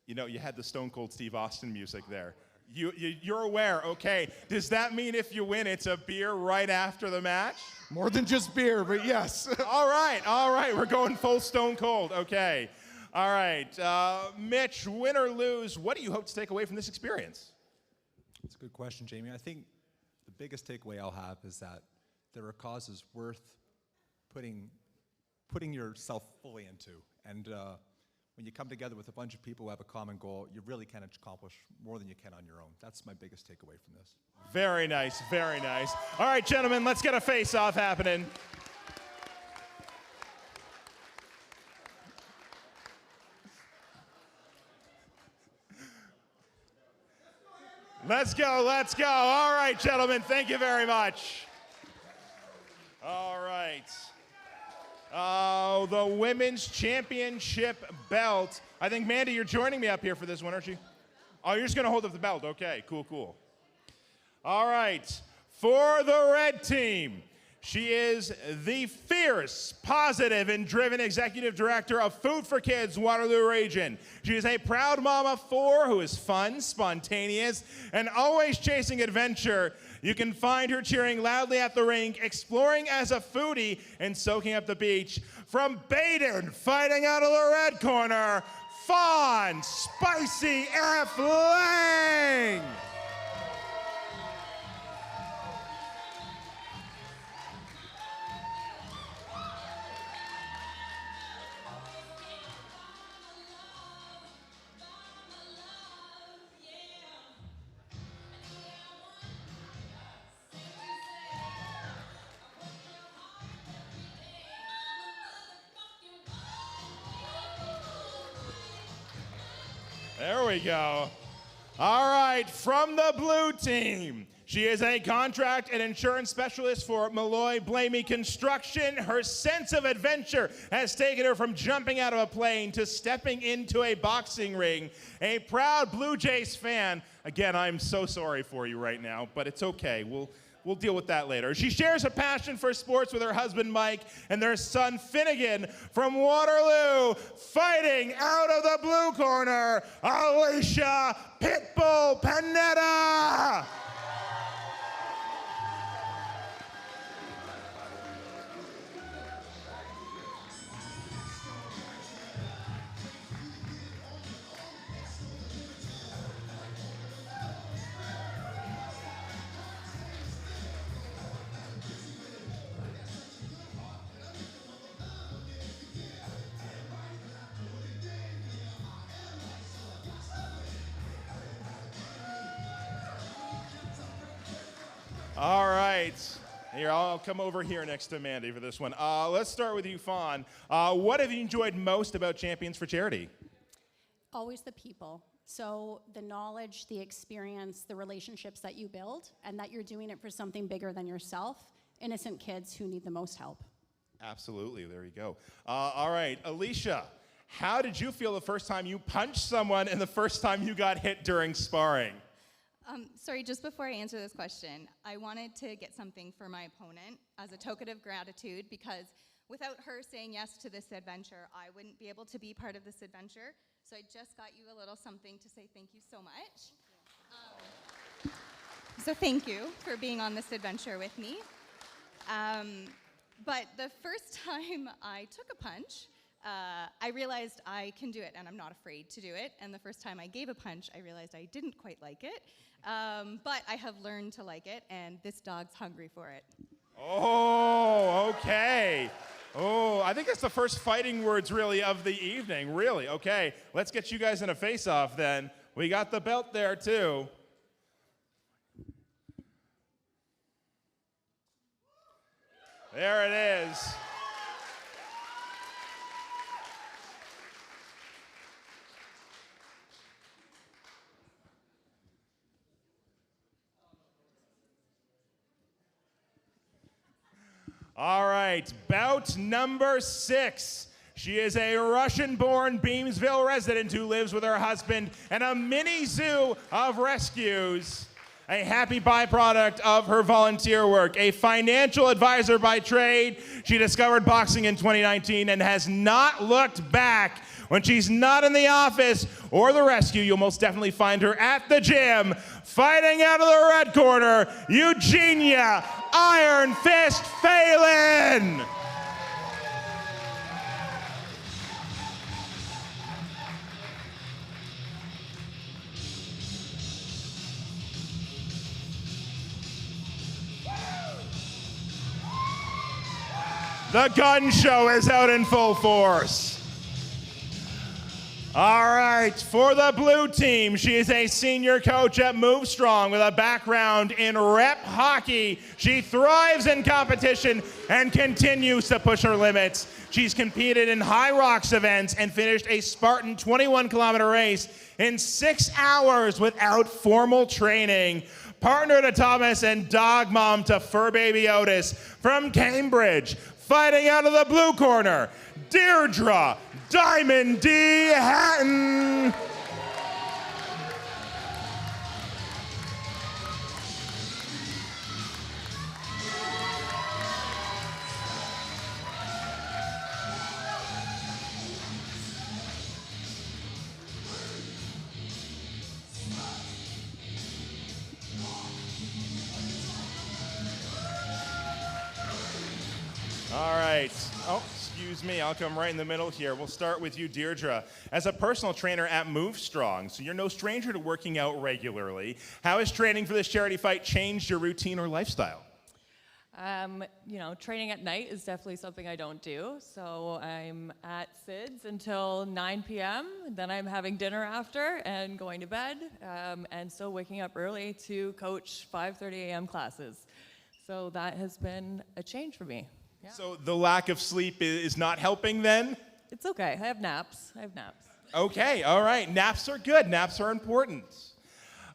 You had the Stone Cold Steve Austin music there. You're aware, okay. Does that mean if you win, it's a beer right after the match? More than just beer, but yes. All right. We're going full Stone Cold, okay. All right, Mitch, win or lose, what do you hope to take away from this experience? That's a good question, Jamie. I think the biggest takeaway I'll have is that there are causes worth putting yourself fully into. And when you come together with a bunch of people who have a common goal, you really can accomplish more than you can on your own. That's my biggest takeaway from this. Very nice, very nice. All right, gentlemen, let's get a face-off happening. Let's go, let's go. All right, gentlemen, thank you very much. All right. The women's championship belt. I think, Mandy, you're joining me up here for this one, aren't you? Oh, you're just going to hold up the belt. Okay, cool, cool. All right. For the red team, she is the fierce, positive, and driven executive director of Food for Kids Waterloo Region. She is a proud mom of 4 who is fun, spontaneous, and always chasing adventure. You can find her cheering loudly at the rink, exploring as a foodie, and soaking up the beach. From Baden, fighting out of the red corner, Fawn Spicy F. Lang. There we go. All right, from the blue team, she is a contract and insurance specialist for Malloy Blamey Construction. Her sense of adventure has taken her from jumping out of a plane to stepping into a boxing ring. A proud Blue Jays fan. Again, I'm so sorry for you right now, but it's okay. We'll deal with that later. She shares a passion for sports with her husband, Mike, and their son, Finnegan, from Waterloo, fighting out of the blue corner, Alicia Pitbull Panetta. All right. Here, I'll come over here next to Mandy for this one. Let's start with you, Fawn. What have you enjoyed most about Champions for Charity? Always the people. So the knowledge, the experience, the relationships that you build, and that you're doing it for something bigger than yourself. Innocent kids who need the most help. Absolutely. There you go. All right. Alicia, how did you feel the first time you punched someone and the first time you got hit during sparring? Sorry, just before I answer this question, I wanted to get something for my opponent as a token of gratitude, because without her saying yes to this adventure, I wouldn't be able to be part of this adventure. So I just got you a little something to say thank you so much. So thank you for being on this adventure with me. But the first time I took a punch, I realized I can do it, and I'm not afraid to do it. And the first time I gave a punch, I realized I didn't quite like it. But I have learned to like it, and this dog's hungry for it. Oh, okay. Oh, I think that's the first fighting words, really, of the evening. Really, okay. Let's get you guys in a face-off, then. We got the belt there, too. There it is. All right, bout number 6. She is a Russian-born Beamsville resident who lives with her husband and a mini zoo of rescues. A happy byproduct of her volunteer work. A financial advisor by trade, she discovered boxing in 2019 and has not looked back. When she's not in the office or the rescue, you'll most definitely find her at the gym, fighting out of the red corner, Eugenia Iron Fist Phelan. The gun show is out in full force. All right, for the blue team, she is a senior coach at Move Strong with a background in rep hockey. She thrives in competition and continues to push her limits. She's competed in High Rocks events and finished a Spartan 21-kilometer race in 6 hours without formal training. Partner to Thomas and dog mom to fur baby Otis from Cambridge. Fighting out of the blue corner, Deirdre Diamond D. Hatton. All right. Oh, excuse me. I'll come right in the middle here. We'll start with you, Deirdre. As a personal trainer at Move Strong, so you're no stranger to working out regularly. How has training for this charity fight changed your routine or lifestyle? Training at night is definitely something I don't do. So I'm at SIDS until 9 p.m. Then I'm having dinner after and going to bed. And so waking up early to coach 5:30 a.m. classes. So that has been a change for me. Yeah. So the lack of sleep is not helping then? It's okay. I have naps. Okay, all right. Naps are good. Naps are important.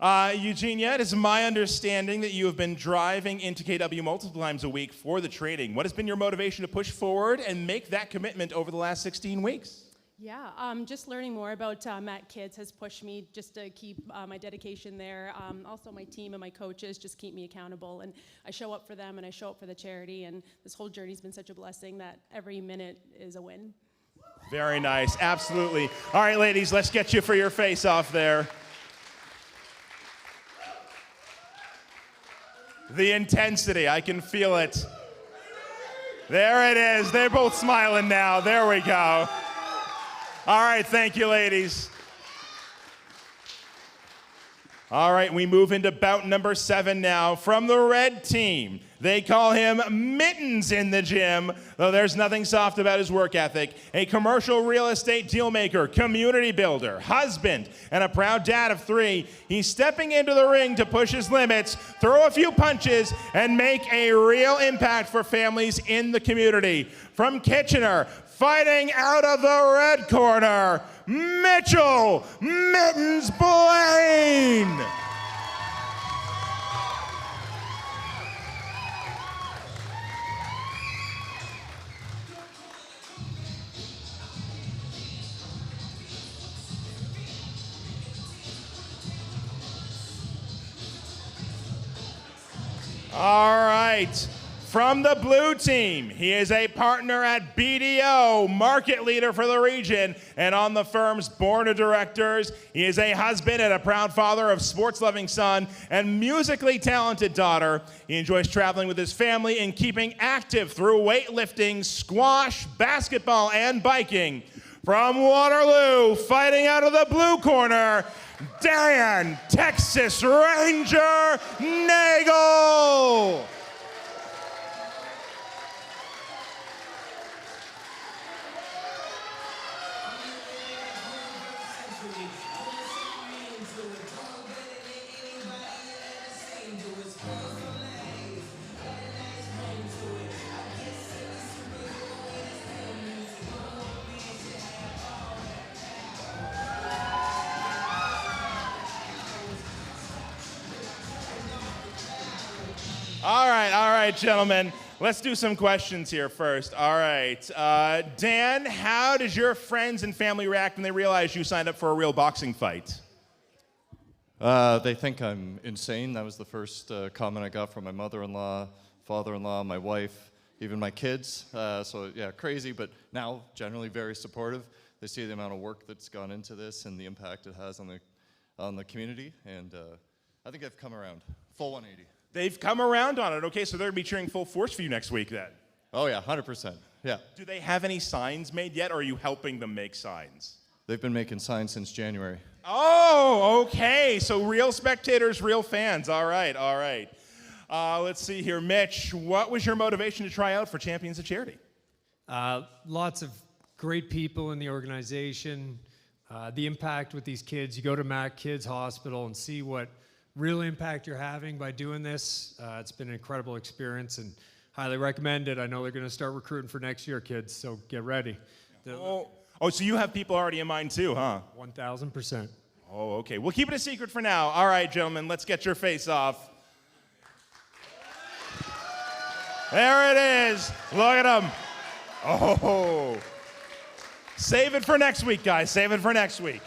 Eugenia, it is my understanding that you have been driving into KW multiple times a week for the training. What has been your motivation to push forward and make that commitment over the last 16 weeks? Yeah, just learning more about MacKids has pushed me just to keep my dedication there. Also, my team and my coaches just keep me accountable, and I show up for them and I show up for the charity, and this whole journey's been such a blessing that every minute is a win. Very nice, absolutely. All right, ladies, let's get you for your face-off there. The intensity, I can feel it. There it is, they're both smiling now, there we go. All right, thank you, ladies. All right, we move into bout number 7 now. From the red team, they call him Mittens in the gym, though there's nothing soft about his work ethic. A commercial real estate deal maker, community builder, husband, and a proud dad of 3. He's stepping into the ring to push his limits, throw a few punches, and make a real impact for families in the community. From Kitchener, fighting out of the red corner, Mitchell Mittens Blaine. All right. From the blue team, he is a partner at BDO, market leader for the region, and on the firm's board of directors. He is a husband and a proud father of sports-loving son and musically talented daughter. He enjoys traveling with his family and keeping active through weightlifting, squash, basketball, and biking. From Waterloo, fighting out of the blue corner, Dan Texas Ranger Nagel. All right, gentlemen. Let's do some questions here first. All right. Dan, how did your friends and family react when they realized you signed up for a real boxing fight? They think I'm insane. That was the first comment I got from my mother-in-law, father-in-law, my wife, even my kids. So yeah, crazy, but now generally very supportive. They see the amount of work that's gone into this and the impact it has on the community, and I think I've come around. Full 180. They've come around on it. Okay, so they're going to be cheering full force for you next week then. Oh yeah, 100%. Yeah. Do they have any signs made yet, or are you helping them make signs? They've been making signs since January. Oh, okay. So real spectators, real fans. All right, all right. Let's see here. Mitch, what was your motivation to try out for Champions of Charity? Lots of great people in the organization. The impact with these kids, you go to MacKids Hospital and see what real impact you're having by doing this. It's been an incredible experience and highly recommend it. I know they're going to start recruiting for next year, kids, so get ready. Oh, so you have people already in mind too, huh? 1,000%. Oh, okay. We'll keep it a secret for now. All right, gentlemen, let's get your face off. There it is. Look at them. Oh. Save it for next week, guys. Save it for next week.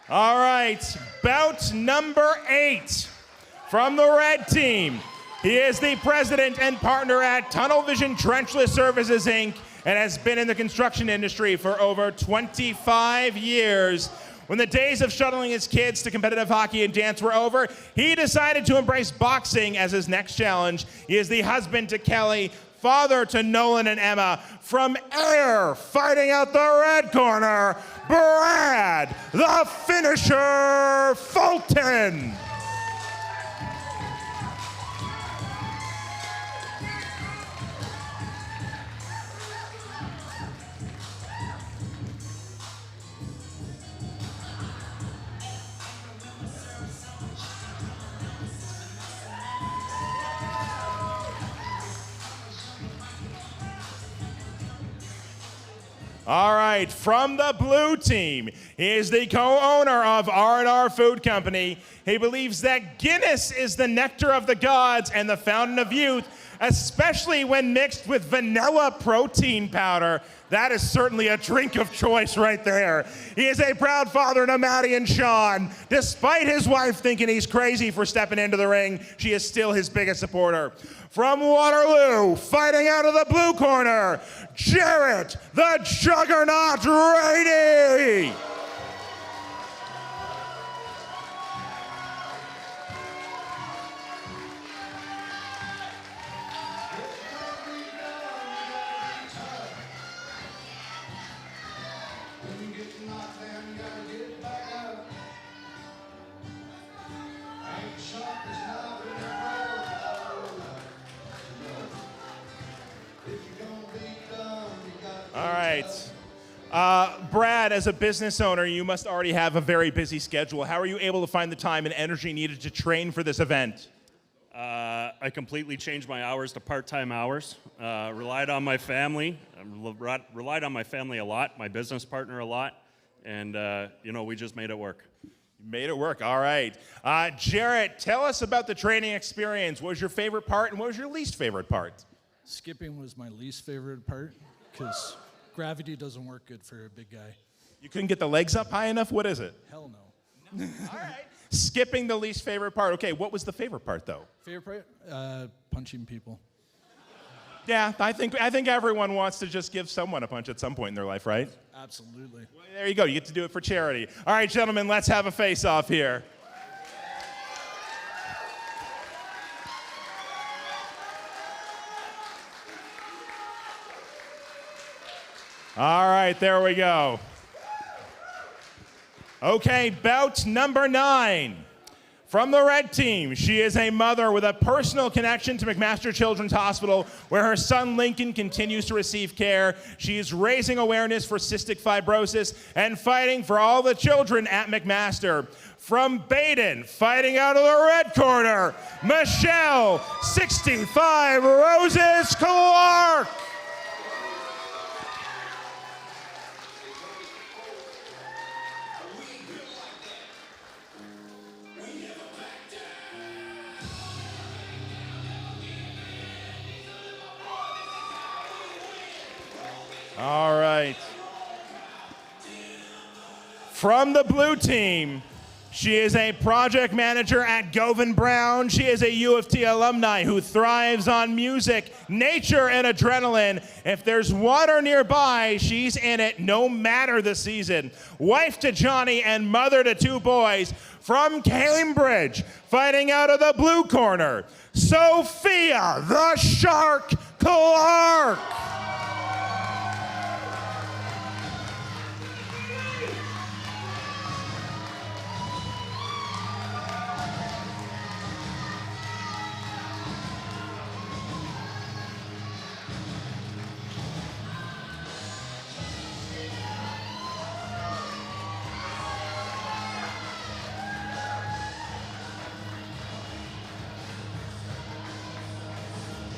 All right. Bout number 8 from the red team. He is the president and partner at Tunnel Vision Trenchless Services, Inc., and has been in the construction industry for over 25 years. When the days of shuttling his kids to competitive hockey and dance were over, he decided to embrace boxing as his next challenge. He is the husband to Kelly, father to Nolan and Emma. From Ayr, fighting out the red corner, Brad, the finisher, Fulton. All right, from the blue team, he is the co-owner of R&R Food Company. He believes that Guinness is the nectar of the gods and the fountain of youth, especially when mixed with vanilla protein powder. That is certainly a drink of choice right there. He is a proud father to Maddie and Sean. Despite his wife thinking he's crazy for stepping into the ring, she is still his biggest supporter. From Waterloo, fighting out of the blue corner, Jarrett, the Juggernaut Rady. All right. Brad, as a business owner, you must already have a very busy schedule. How are you able to find the time and energy needed to train for this event? I completely changed my hours to part-time hours. Relied on my family. Relied on my family a lot, my business partner a lot, and we just made it work. You made it work. All right. Jarrett, tell us about the training experience. What was your favorite part, and what was your least favorite part? Skipping was my least favorite part because gravity doesn't work good for a big guy. You couldn't get the legs up high enough? What is it? Hell no. All right. Skipping the least favorite part. Okay, what was the favorite part, though? Favorite part? Punching people. Yeah, I think everyone wants to just give someone a punch at some point in their life, right? Absolutely. Well, there you go. You get to do it for charity. All right, gentlemen, let's have a face-off here. All right, there we go. Okay, bout number 9. From the red team, she is a mother with a personal connection to McMaster Children's Hospital, where her son Lincoln continues to receive care. She is raising awareness for cystic fibrosis and fighting for all the children at McMaster. From Baden, fighting out of the red corner, Michelle, 65 Roses Clark. All right. From the blue team, she is a project manager at Govan Brown. She is a U of T alumni who thrives on music, nature, and adrenaline. If there's water nearby, she's in it no matter the season. Wife to Johnny and mother to 2 boys. From Cambridge, fighting out of the blue corner, Sophia the Shark Clark.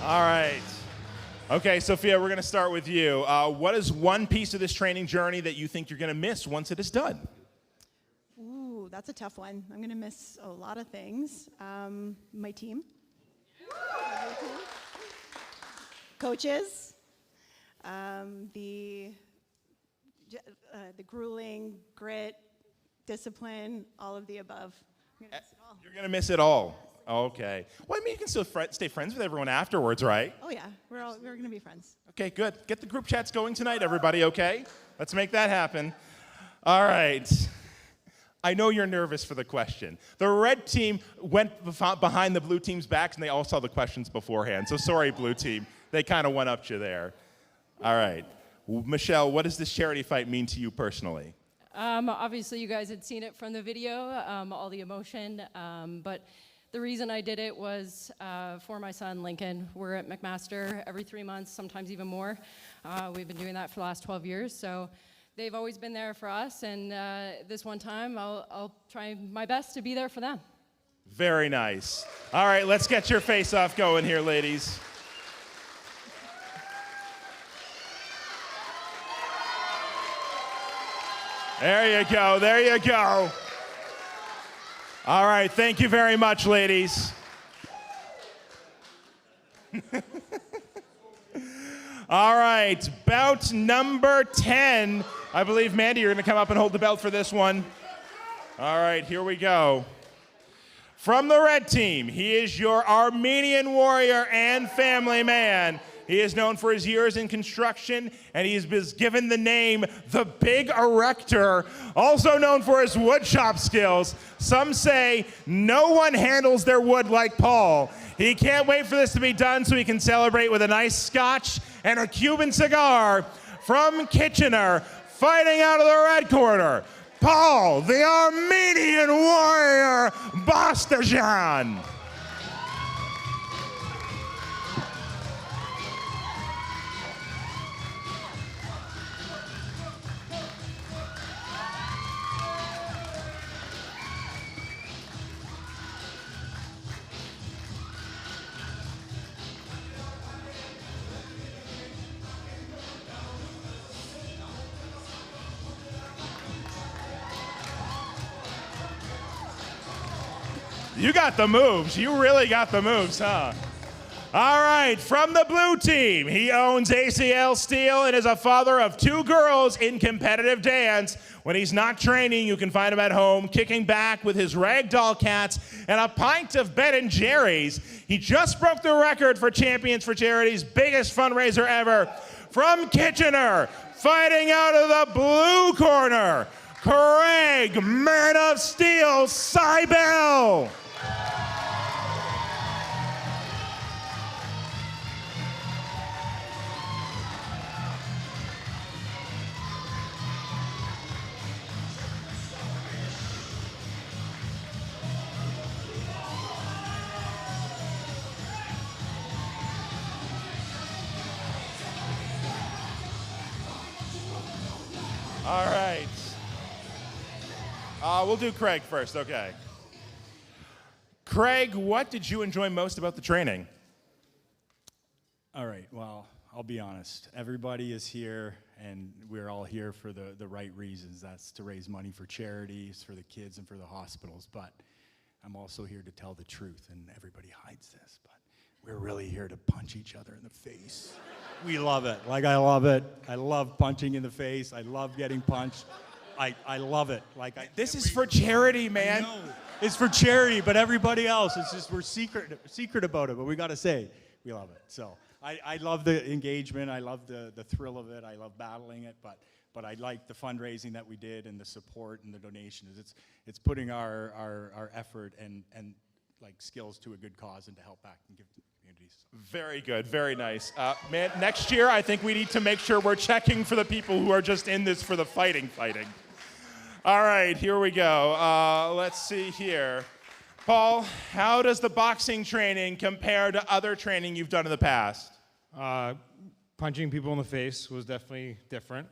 All right. Okay, Sophia, we're going to start with you. What is one piece of this training journey that you think you're going to miss once it is done? Ooh, that's a tough one. I'm going to miss a lot of things. My team. Coaches. The grueling, grit, discipline, all of the above. I'm gonna miss it all. You're going to miss it all. Okay. Well, I mean, you can still stay friends with everyone afterwards, right? Oh yeah, we're going to be friends. Okay, good. Get the group chats going tonight, everybody, okay? Let's make that happen. All right. I know you're nervous for the question. The red team went behind the blue team's backs, and they all saw the questions beforehand. So sorry, blue team. They kind of one-upped you there. All right. Michelle, what does this charity fight mean to you personally? Obviously, you guys had seen it from the video, all the emotion, but the reason I did it was for my son, Lincoln. We're at McMaster every 3 months, sometimes even more. We've been doing that for the last 12 years, so they've always been there for us, and this one time, I'll try my best to be there for them. Very nice. All right, let's get your face-off going here, ladies. There you go, there you go. All right, thank you very much, ladies. All right, bout number 10. I believe, Mandy, you're going to come up and hold the belt for this one. All right, here we go. From the red team, he is your Armenian warrior and family man. He is known for his years in construction, and he has been given the name the Big Erector, also known for his woodshop skills. Some say no one handles their wood like Paul. He can't wait for this to be done so he can celebrate with a nice scotch and a Cuban cigar. From Kitchener, fighting out of the red corner, Paul, the Armenian warrior, Bastajan. You got the moves. You really got the moves, huh? All right, from the blue team, he owns ACL Steel and is a father of 2 girls in competitive dance. When he's not training, you can find him at home, kicking back with his ragdoll cats and a pint of Ben & Jerry's. He just broke the record for Champions for Charity's biggest fundraiser ever. From Kitchener, fighting out of the blue corner, Craig, Man of Steel, Seibel. All right. We'll do Craig first, okay. Craig, what did you enjoy most about the training? All right, well, I'll be honest. Everybody is here, and we're all here for the right reasons. That's to raise money for charities, for the kids, and for the hospitals. But I'm also here to tell the truth, and everybody hides this. But we're really here to punch each other in the face. We love it. Like, I love it. I love punching in the face. I love getting punched. I love it. Like, this is for charity, man. I know. It's for charity, but everybody else, it's just we're secret about it. But we got to say, we love it. So I love the engagement. I love the thrill of it. I love battling it. But I like the fundraising that we did and the support and the donations. It's putting our effort and like skills to a good cause and to help back and give to the communities. Very good, very nice. Man, next year I think we need to make sure we're checking for the people who are just in this for the fighting. All right, here we go. Let's see here. Paul, how does the boxing training compare to other training you've done in the past? Punching people in the face was definitely different.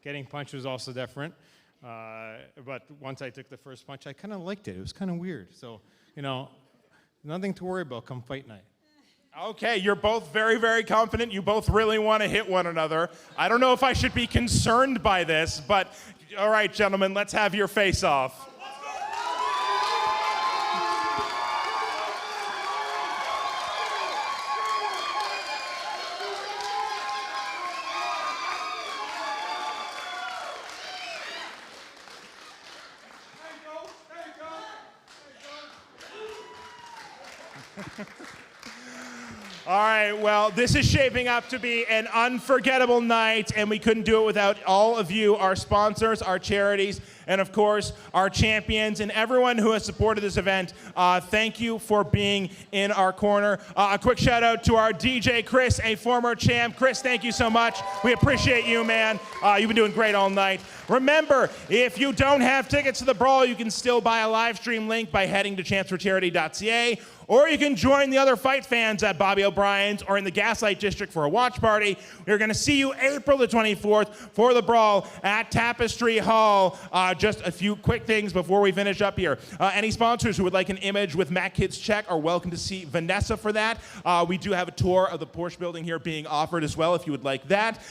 Getting punched was also different. But once I took the first punch, I kind of liked it. It was kind of weird. So, nothing to worry about come fight night. Okay, you're both very, very confident. You both really want to hit one another. I don't know if I should be concerned by this, but all right, gentlemen, let's have your face-off. All right, well, this is shaping up to be an unforgettable night, and we couldn't do it without all of you, our sponsors, our charities, and of course, our champions, and everyone who has supported this event. Thank you for being in our corner. A quick shout out to our DJ, Chris, a former champ. Chris, thank you so much. We appreciate you, man. You've been doing great all night. Remember, if you don't have tickets to the Brawl, you can still buy a live stream link by heading to chanceforcharity.ca. Or you can join the other fight fans at Bobby O'Brien's or in the Gaslight District for a watch party. We're going to see you April the 24th for the Brawl at Tapestry Hall. Just a few quick things before we finish up here. Any sponsors who would like an image with MacKids Check are welcome to see Vanessa for that. We do have a tour of the Porsche building here being offered as well if you would like that.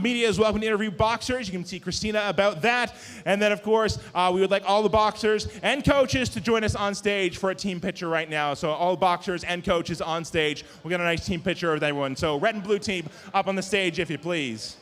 Media is welcome to interview boxers. You can see Christina about that. And then, of course, we would like all the boxers and coaches to join us on stage for a team picture right now. So all boxers and coaches on stage. We'll get a nice team picture of everyone. So red and blue team up on the stage, if you please.